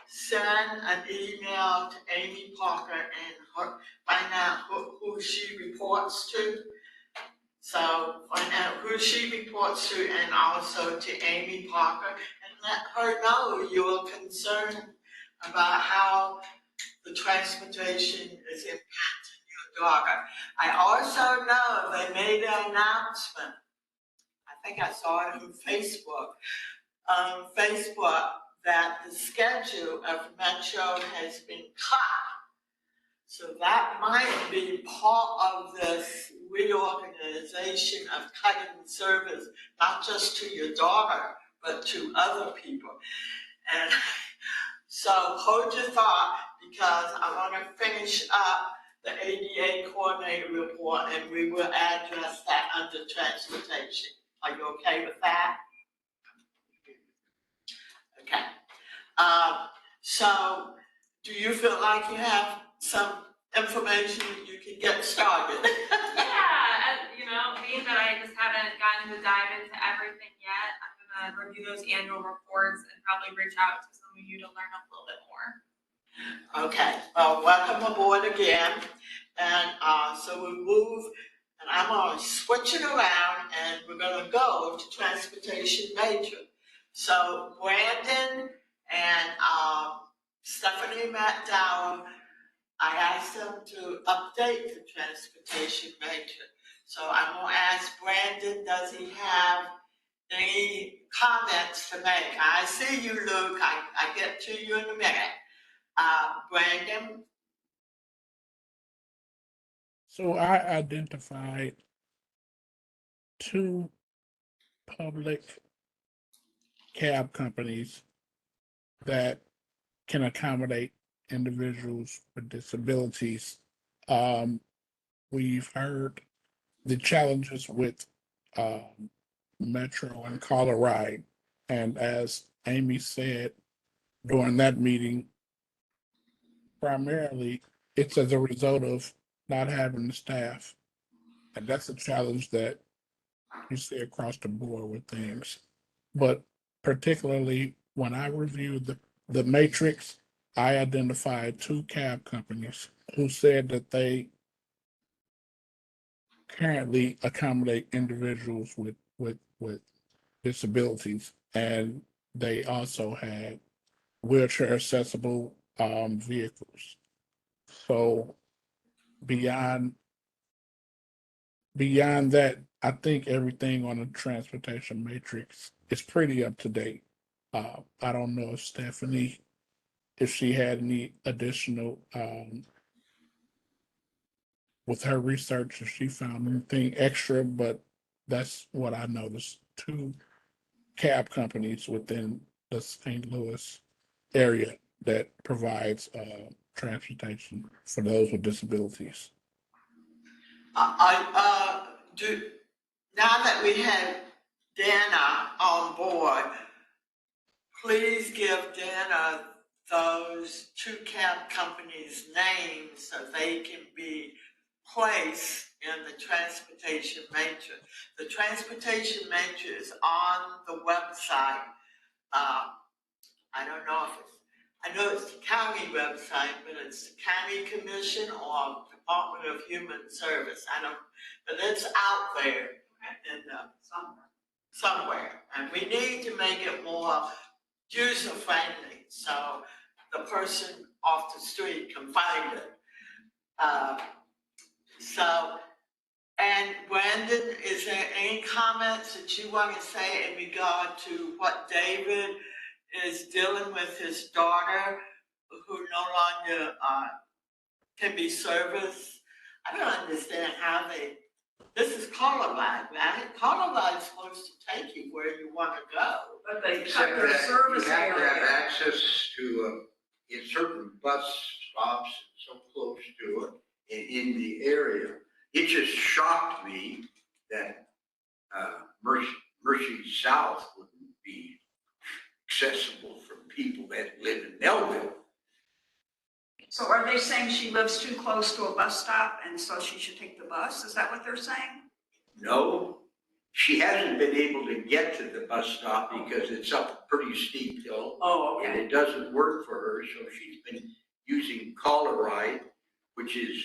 send an email to Amy Parker and find out who she reports to. So find out who she reports to and also to Amy Parker and let her know you're concerned about how the transportation is impacting your daughter. I also know they made an announcement. I think I saw it on Facebook. That the schedule of Metro has been cut. So that might be part of this reorganization of cutting service, not just to your daughter, but to other people. And so hold your thought, because I want to finish up the ADA coordinator report and we will address that under transportation. Are you okay with that? Okay. So do you feel like you have some information you can get started? Yeah, being that I just haven't gotten to dive into everything yet, I'm gonna review those annual reports and probably reach out to some of you to learn a little bit more. Okay, well, welcome aboard again. And so we move, and I'm gonna switch it around and we're gonna go to transportation major. So Brandon and Stephanie McDowell, I asked them to update the transportation major. So I'm gonna ask Brandon, does he have any comments to make? I see you, Luke. I get to you in a minute. Brandon? So I identified two public cab companies that can accommodate individuals with disabilities. Um, we've heard the challenges with Metro and Caller Ride. And as Amy said during that meeting, primarily it's as a result of not having the staff. And that's a challenge that you see across the board with things. But particularly when I reviewed the matrix, I identified two cab companies who said that they currently accommodate individuals with disabilities, and they also had wheelchair accessible vehicles. So beyond beyond that, I think everything on the transportation matrix is pretty up to date. I don't know if Stephanie, if she had any additional with her research, if she found anything extra, but that's what I noticed. Two cab companies within the St. Louis area that provides transportation for those with disabilities. Now that we have Dana on board, please give Dana those two cab companies' names so they can be placed in the transportation matrix. The transportation matrix is on the website. I don't know if it's, I know it's the county website, but it's the county commission or Department of Human Service. I don't, but it's out there in somewhere. And we need to make it more user friendly so the person off the street can find it. So, and Brandon, is there any comments that you want to say in regard to what David is dealing with his daughter who no longer can be serviced? I don't understand how this is Colorado, right? Colorado is supposed to take you where you want to go. But they cut Except their that service you have to have area. access to, in certain bus stops, so close to it, in the area. It just shocked me that Mercy South wouldn't be accessible for people that live in Melville. So are they saying she lives too close to a bus stop and so she should take the bus? Is that what they're saying? No, she hasn't been able to get to the bus stop because it's up a pretty steep hill. Oh, And it doesn't work for her, so she's been using Caller Ride, which is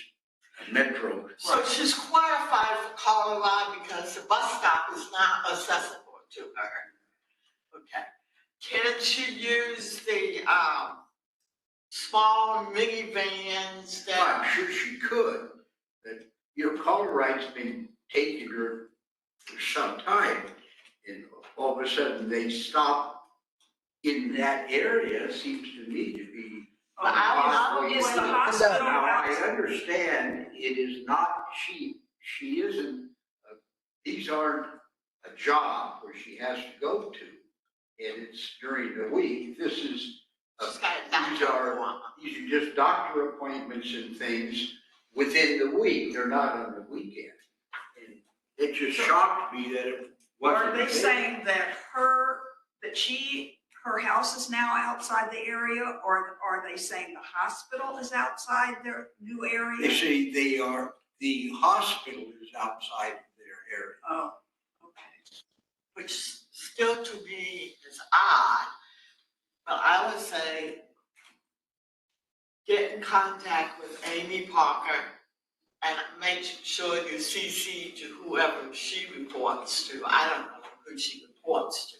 a Metro. So she's qualified for Colorado because the bus stop is not accessible to her. Okay. Can she use the small minivans I'm that? sure she could, but Caller Ride's been taking her for some time, and all of a sudden they stop in that area, seems to me to be. Is the hospital Now, I outside? understand it is not cheap. She isn't, these aren't a job where she has to go to, and it's during the week. This is, these are just doctor appointments and things within the week. They're not on the weekend. And it just shocked me that it wasn't. Are they saying that her house is now outside the area, or are they saying the hospital is outside their new area? They say the hospital is outside of their area. Oh, okay. Which still to me is odd, but I would say get in contact with Amy Parker and make sure you CC to whoever she reports to. I don't know who she reports to.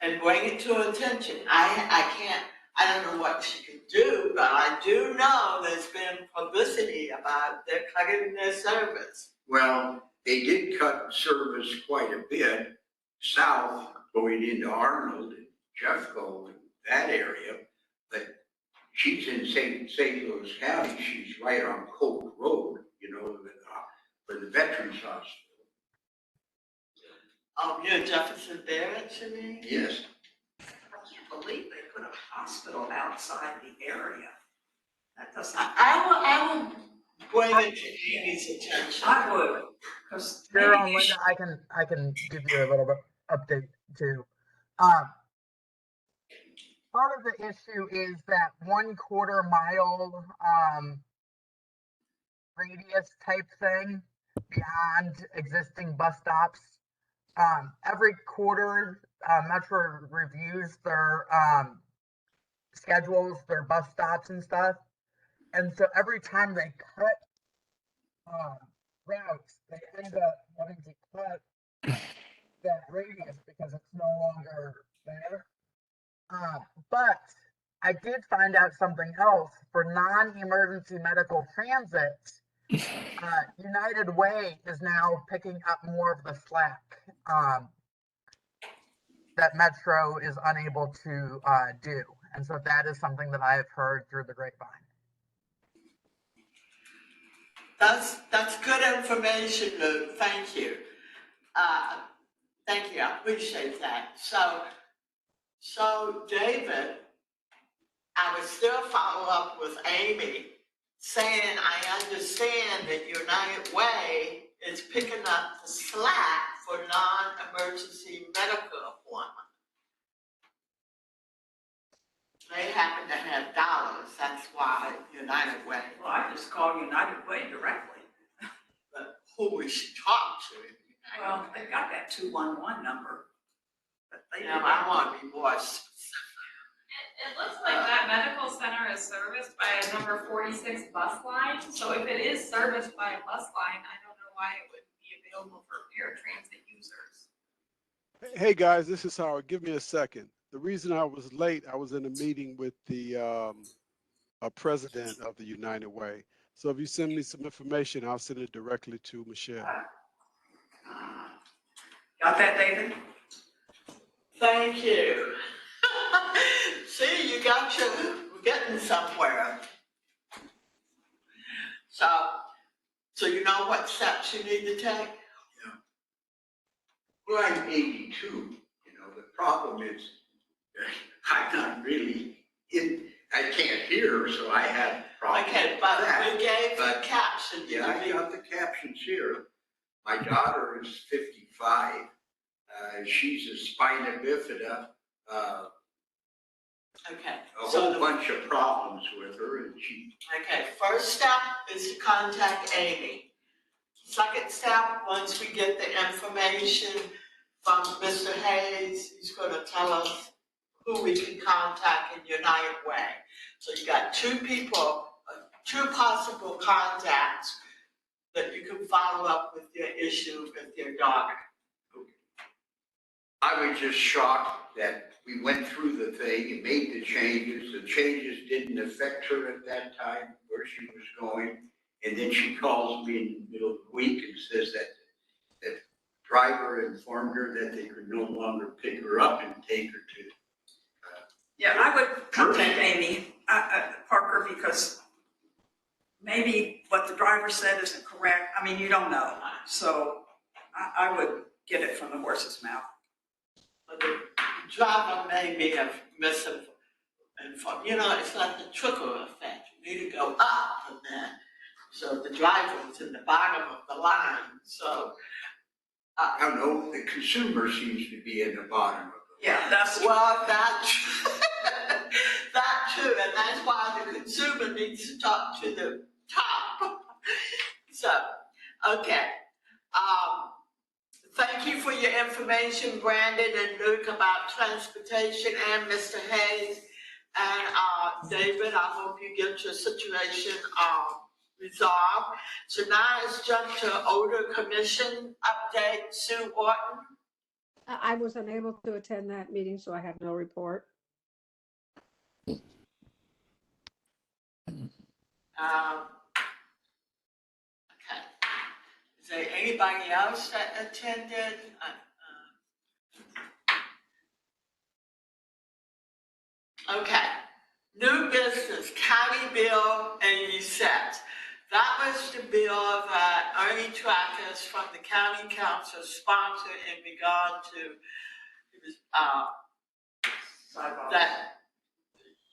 And bring it to attention. I don't know what she could do, but I do know there's been publicity about they're cutting their service. Well, they did cut service quite a bit south going into Arnold and Jeffco and that area, but she's in St. Louis County. She's right on Coke Road, for the Veterans Hospital. Near Jefferson Barracks, you mean? Yes. I can't believe they put a hospital outside the area. That doesn't. I will bring it to Amy's attention. I would, because Cheryl and Linda, I can give you a little bit update too. Part of the issue is that 1/4 mile radius type thing beyond existing bus stops. Every quarter, Metro reviews their schedules, their bus stops and stuff. And so every time they cut routes, they end up having to cut that radius because it's no longer there. But I did find out something else. For non-emergency medical transit, United Way is now picking up more of the slack that Metro is unable to do. And so that is something that I have heard through the grapevine. That's good information, Luke. Thank you. Thank you. I appreciate that. So David, I would still follow up with Amy saying, I understand that United Way is picking up the slack for non-emergency medical appointments. They happen to have dollars, that's why United Way. well, I just call United Way directly. But who we should talk to? Well, they got that 211 number. But they I want to be more specific. It looks like that medical center is serviced by a number 46 bus line, so if it is serviced by a bus line, I don't know why it wouldn't be available for paratransit users. Hey guys, this is Howard. Give me a second. The reason I was late, I was in a meeting with the president of the United Way. So if you send me some information, I'll send it directly to Michelle. Got that, David? Thank you. See, we're getting somewhere. So you know what steps you need to take? Yeah. Well, I'm 82, the problem is I'm not really I can't hear, so I had problems. Okay, but with we gave the but, caption. Yeah, I got the captions here. My daughter is 55. She's a spina bifida. Okay. A whole bunch of problems with her, and Okay, first step is to contact Amy. Second step, once we get the information from Mr. Hayes, he's going to tell us who we can contact in United Way. So you got two people, two possible contacts that you can follow up with your issue with your daughter. I was just shocked that we went through the thing and made the changes. The changes didn't affect her at that time, where she was going. And then she calls me in the middle of the week and says that the driver informed her that they could no longer pick her up and take her to. Yeah, I would contact Amy Parker, because maybe what the driver said isn't correct. I mean, you don't know. So I would get it from the horse's mouth. But the driver may be a misinformed. It's like the trickle effect. You need to go up and then. So the driver is in the bottom of the line. So I don't know, the consumer seems to be in the bottom of the line. Yeah, that's well, that too, and that's why the consumer needs to talk to the top. So, okay. Thank you for your information, Brandon and Luke, about transportation, and Mr. Hayes. And, David, I hope you get your situation, resolved. So now let's jump to Odor Commission update. Sue Orton. I was unable to attend that meeting, so I have no report. Okay. Is there anybody else that attended? Okay. New business, County Bill 86. That was the bill that Ernie Trackers from the County Council sponsored in regard to, that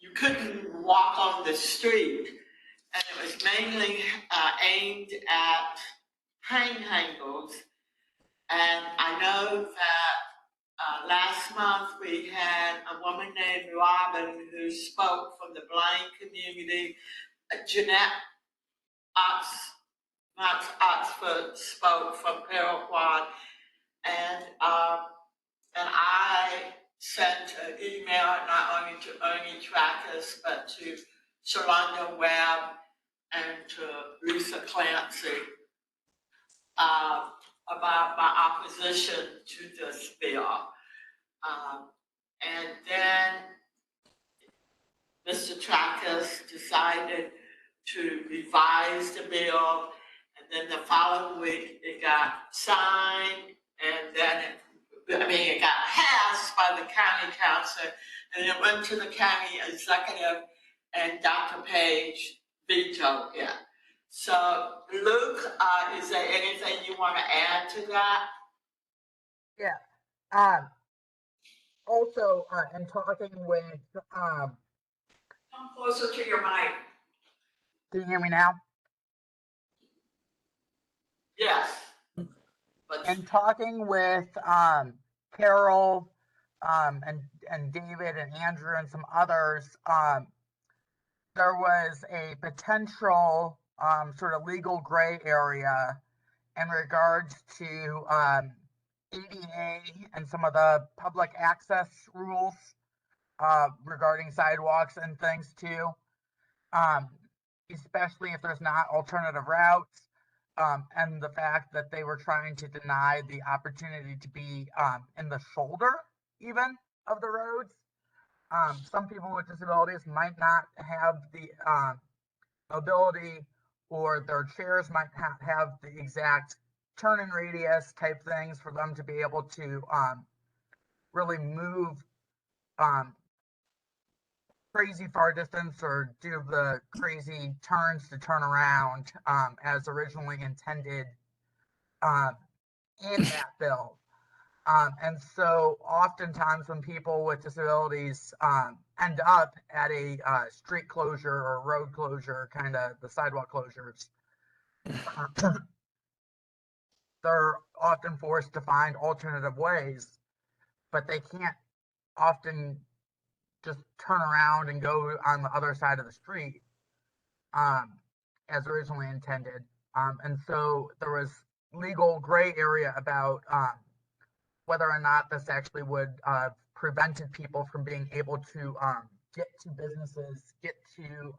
you couldn't walk on the street. And it was mainly aimed at panhandles. And I know that last month we had a woman named Robin who spoke from the blind community. Jeanette Oxford spoke from Paraquad. And I sent an email not only to Ernie Trackers, but to Shalonda Webb and to Lisa Clancy about my opposition to this bill. And then Mr. Trackers decided to revise the bill, and then the following week it got signed, and then it got passed by the county council, and it went to the county executive, and Dr. Page vetoed it. So, Luke, is there anything you want to add to that? Yeah. Also, in talking with, Come closer to your mic. can you hear me now? Yes. But In talking with Carol and David and Andrew and some others, there was a potential sort of legal gray area in regards to ADA and some of the public access rules regarding sidewalks and things too, especially if there's not alternative routes, and the fact that they were trying to deny the opportunity to be in the shoulder even of the roads. Some people with disabilities might not have the mobility, or their chairs might have the exact turn and radius type things for them to be able to really move crazy far distance or do the crazy turns to turn around as originally intended in that bill. And so oftentimes when people with disabilities end up at a street closure or road closure, kind of the sidewalk closures, they're often forced to find alternative ways, but they can't often just turn around and go on the other side of the street as originally intended. And so there was legal gray area about whether or not this actually would prevented people from being able to get to businesses, get to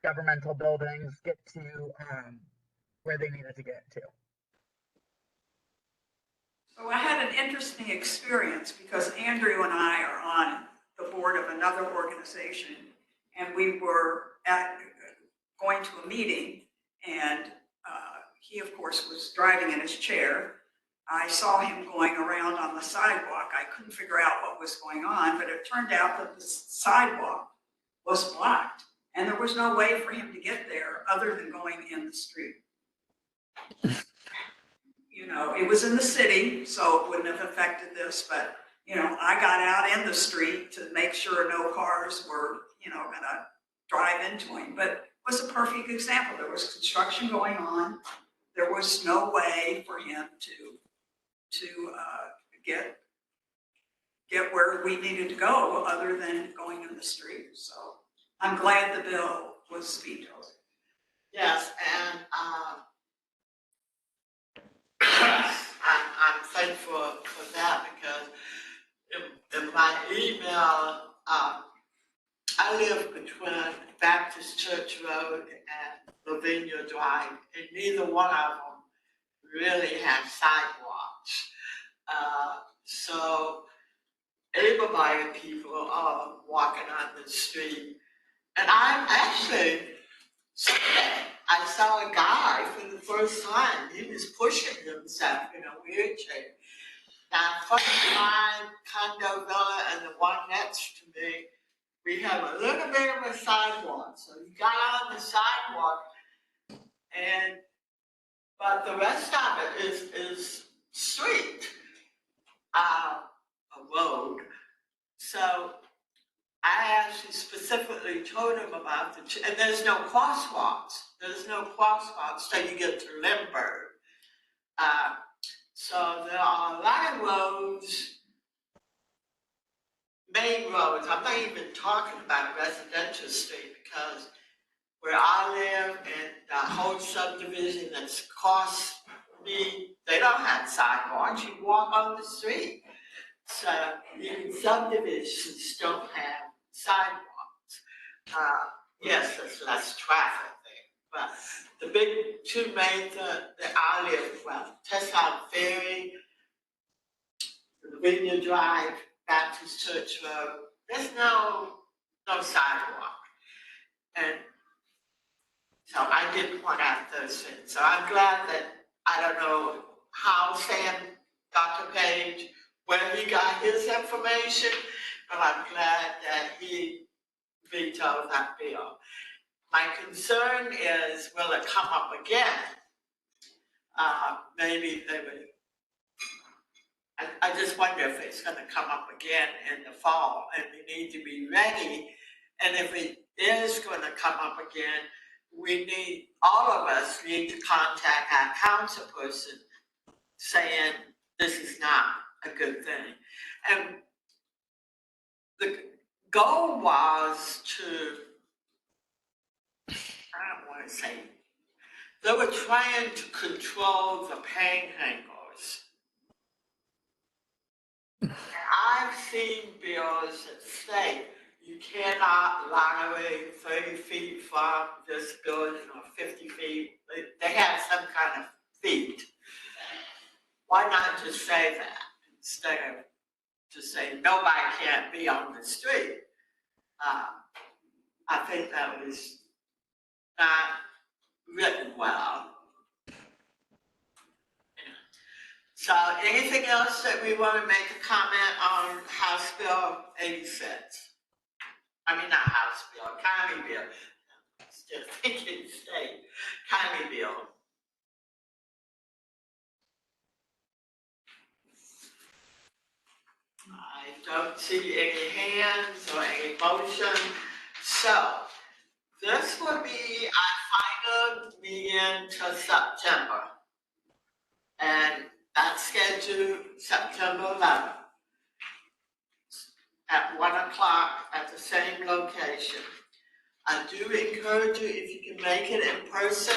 governmental buildings, get to where they needed to get to. So I had an interesting experience because Andrew and I are on the board of another organization, and we were going to a meeting, and he, of course, was driving in his chair. I saw him going around on the sidewalk. I couldn't figure out what was going on, but it turned out that the sidewalk was blocked, and there was no way for him to get there other than going in the street. You know, it was in the city, so it wouldn't have affected this, but, you know, I got out in the street to make sure no cars were, you know, gonna drive into him. But it was a perfect example. There was construction going on. There was no way for him to get where we needed to go other than going in the street. So I'm glad the bill was vetoed. yes, and I'm thankful for that, because in my email I live between Baptist Church Road and Lavinia Drive, and neither one of them really have sidewalks. So able-bodied people are walking on the street. And I'm actually, I saw a guy for the first time. He was pushing himself in a wheelchair. Now, from my condo villa and the one next to me, we have a little bit of a sidewalk. So you got on the sidewalk, but the rest of it is street, a road. So I actually specifically told him about and there's no crosswalks. There's no crosswalks till you get to Lindbergh. So there are a lot of roads, main roads. I'm not even talking about residential street because where I live and the whole subdivision that's cost me, they don't have sidewalks. You walk on the street. So even subdivisions don't have sidewalks. Yes, there's less traffic there, but the big two main that I live, well, Tesside Ferry, Lavinia Drive, Baptist Church Road, there's no sidewalk. And so I did point out those things. So I'm glad that, I don't know how Dr. Page, where he got his information, but I'm glad that he vetoed that bill. My concern is, will it come up again? Maybe they would, I just wonder if it's gonna come up again in the fall and we need to be ready. And if it is gonna come up again, all of us need to contact our council person saying this is not a good thing. And the goal was I don't want to say, they were trying to control the panhandlers. I've seen bills that say you cannot lottery 30 feet from this building or 50 feet. They have some kind of feet. Why not just say that instead of just saying nobody can't be on the street? I think that was not written well. So anything else that we want to make a comment on House Bill 86? I mean, not House Bill, County Bill. Still thinking state, County Bill. I don't see any hands or any motion. So this will be our final meeting till September. And that's scheduled September 11th at 1 o'clock at the same location. I do encourage you, if you can make it in person,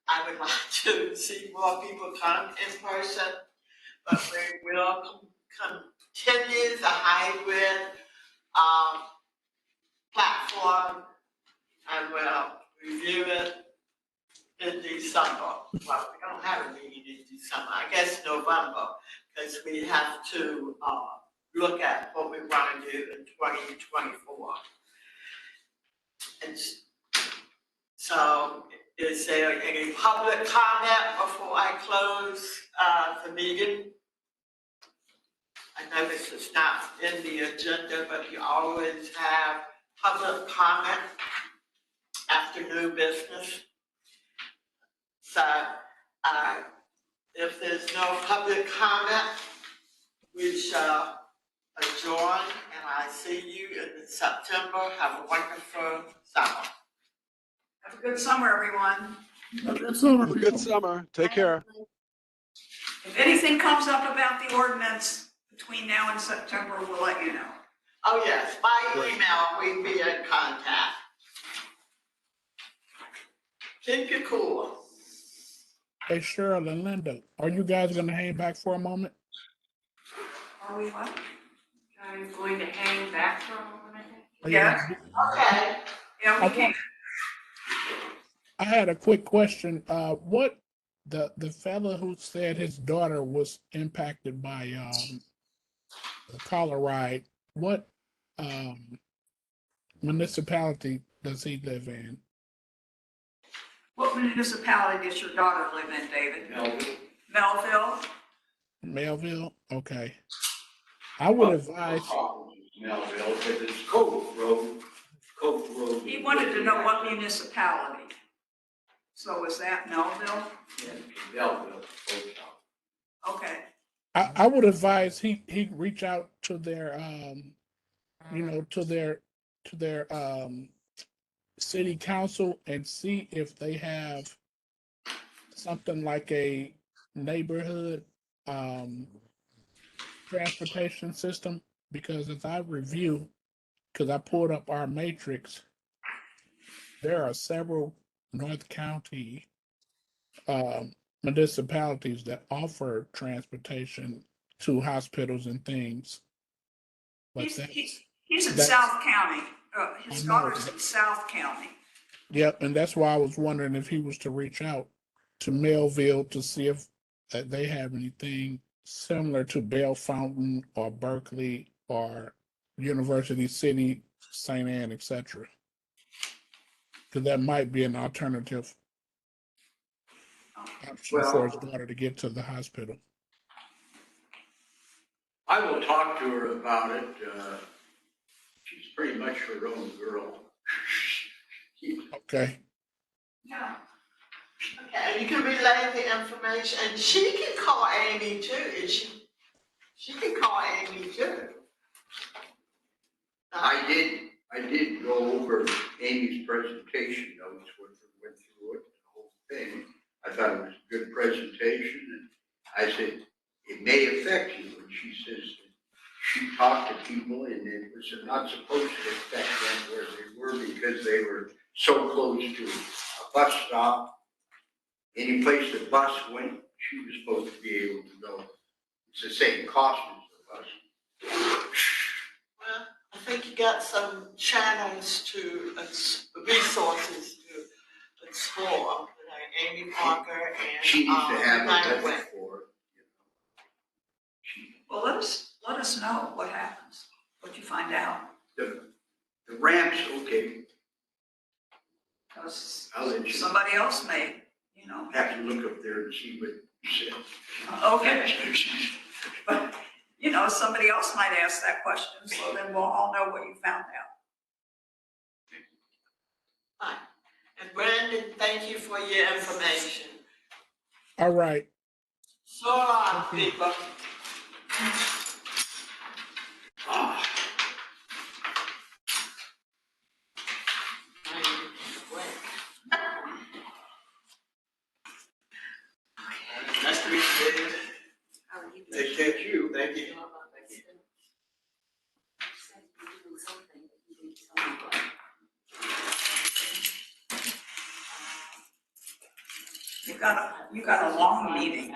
I would like to see more people come in person, but we will continue the hybrid platform and we'll review it in December. Well, we don't have a meeting in December, I guess November, because we have to look at what we want to do in 2024. And so, is there any public comment before I close the meeting? I know this is not in the agenda, but you always have public comment after new business. So, if there's no public comment, we shall adjourn, and I see you in September. Have a wonderful summer. Have a good summer, everyone. Have a good summer. Have a good summer. Take care. If anything comes up about the ordinance between now and September, we'll let you know. Oh, yes, by Great. email, we'll be in contact. Keep it cool. Hey, Cheryl and Linda, are you guys gonna hang back for a moment? Are we what? I'm going to hang back for a moment. Yes, Okay. yeah, we I can. want, I had a quick question. What the fella who said his daughter was impacted by the cholera, what um municipality does he live in? What municipality does your daughter live in, David? Melville? Melville? Okay. I would advise, Melville, but it's Cove Road. Cove Road. He wanted to know what municipality. So is that Melville? Melville, Cove Town. Okay. I would advise he reach out to their to their city council and see if they have something like a neighborhood transportation system, because as I review, because I pulled up our matrix, there are several North County um, municipalities that offer transportation to hospitals and things. But He's in that's South County. I His know. daughter's in South County. Yep, and that's why I was wondering if he was to reach out to Melville to see if they have anything similar to Bell Fountain or Berkeley or University City, St. Anne, etc. Because that might be an alternative option for his Well, daughter to get to the hospital. I will talk to her about it. She's pretty much her own girl. Okay. Yeah. Okay, and you can relay the information, and she can call Amy too, and she can call Amy too. I did go over Amy's presentation notes, went through it, the whole thing. I thought it was a good presentation, and I said, it may affect you, and she says, she talked to people, and it was not supposed to affect them where they were because they were so close to a bus stop. Any place the bus went, she was supposed to be able to go. It's the same cost as the bus. Well, I think you got some channels to, resources to explore, like Amy Parker and. She needs to have a United Way. budget for it. Well, let us know what happens, what you find out. The ramps, okay, Because I'll let you somebody else may, have to look up there and see what you said. Okay. But, somebody else might ask that question, so then we'll all know what you found out. Fine. And Brandon, thank you for your information. All right. So long, people. Nice to meet you, David. Take care. Thank you. Thank you. You got a long meeting.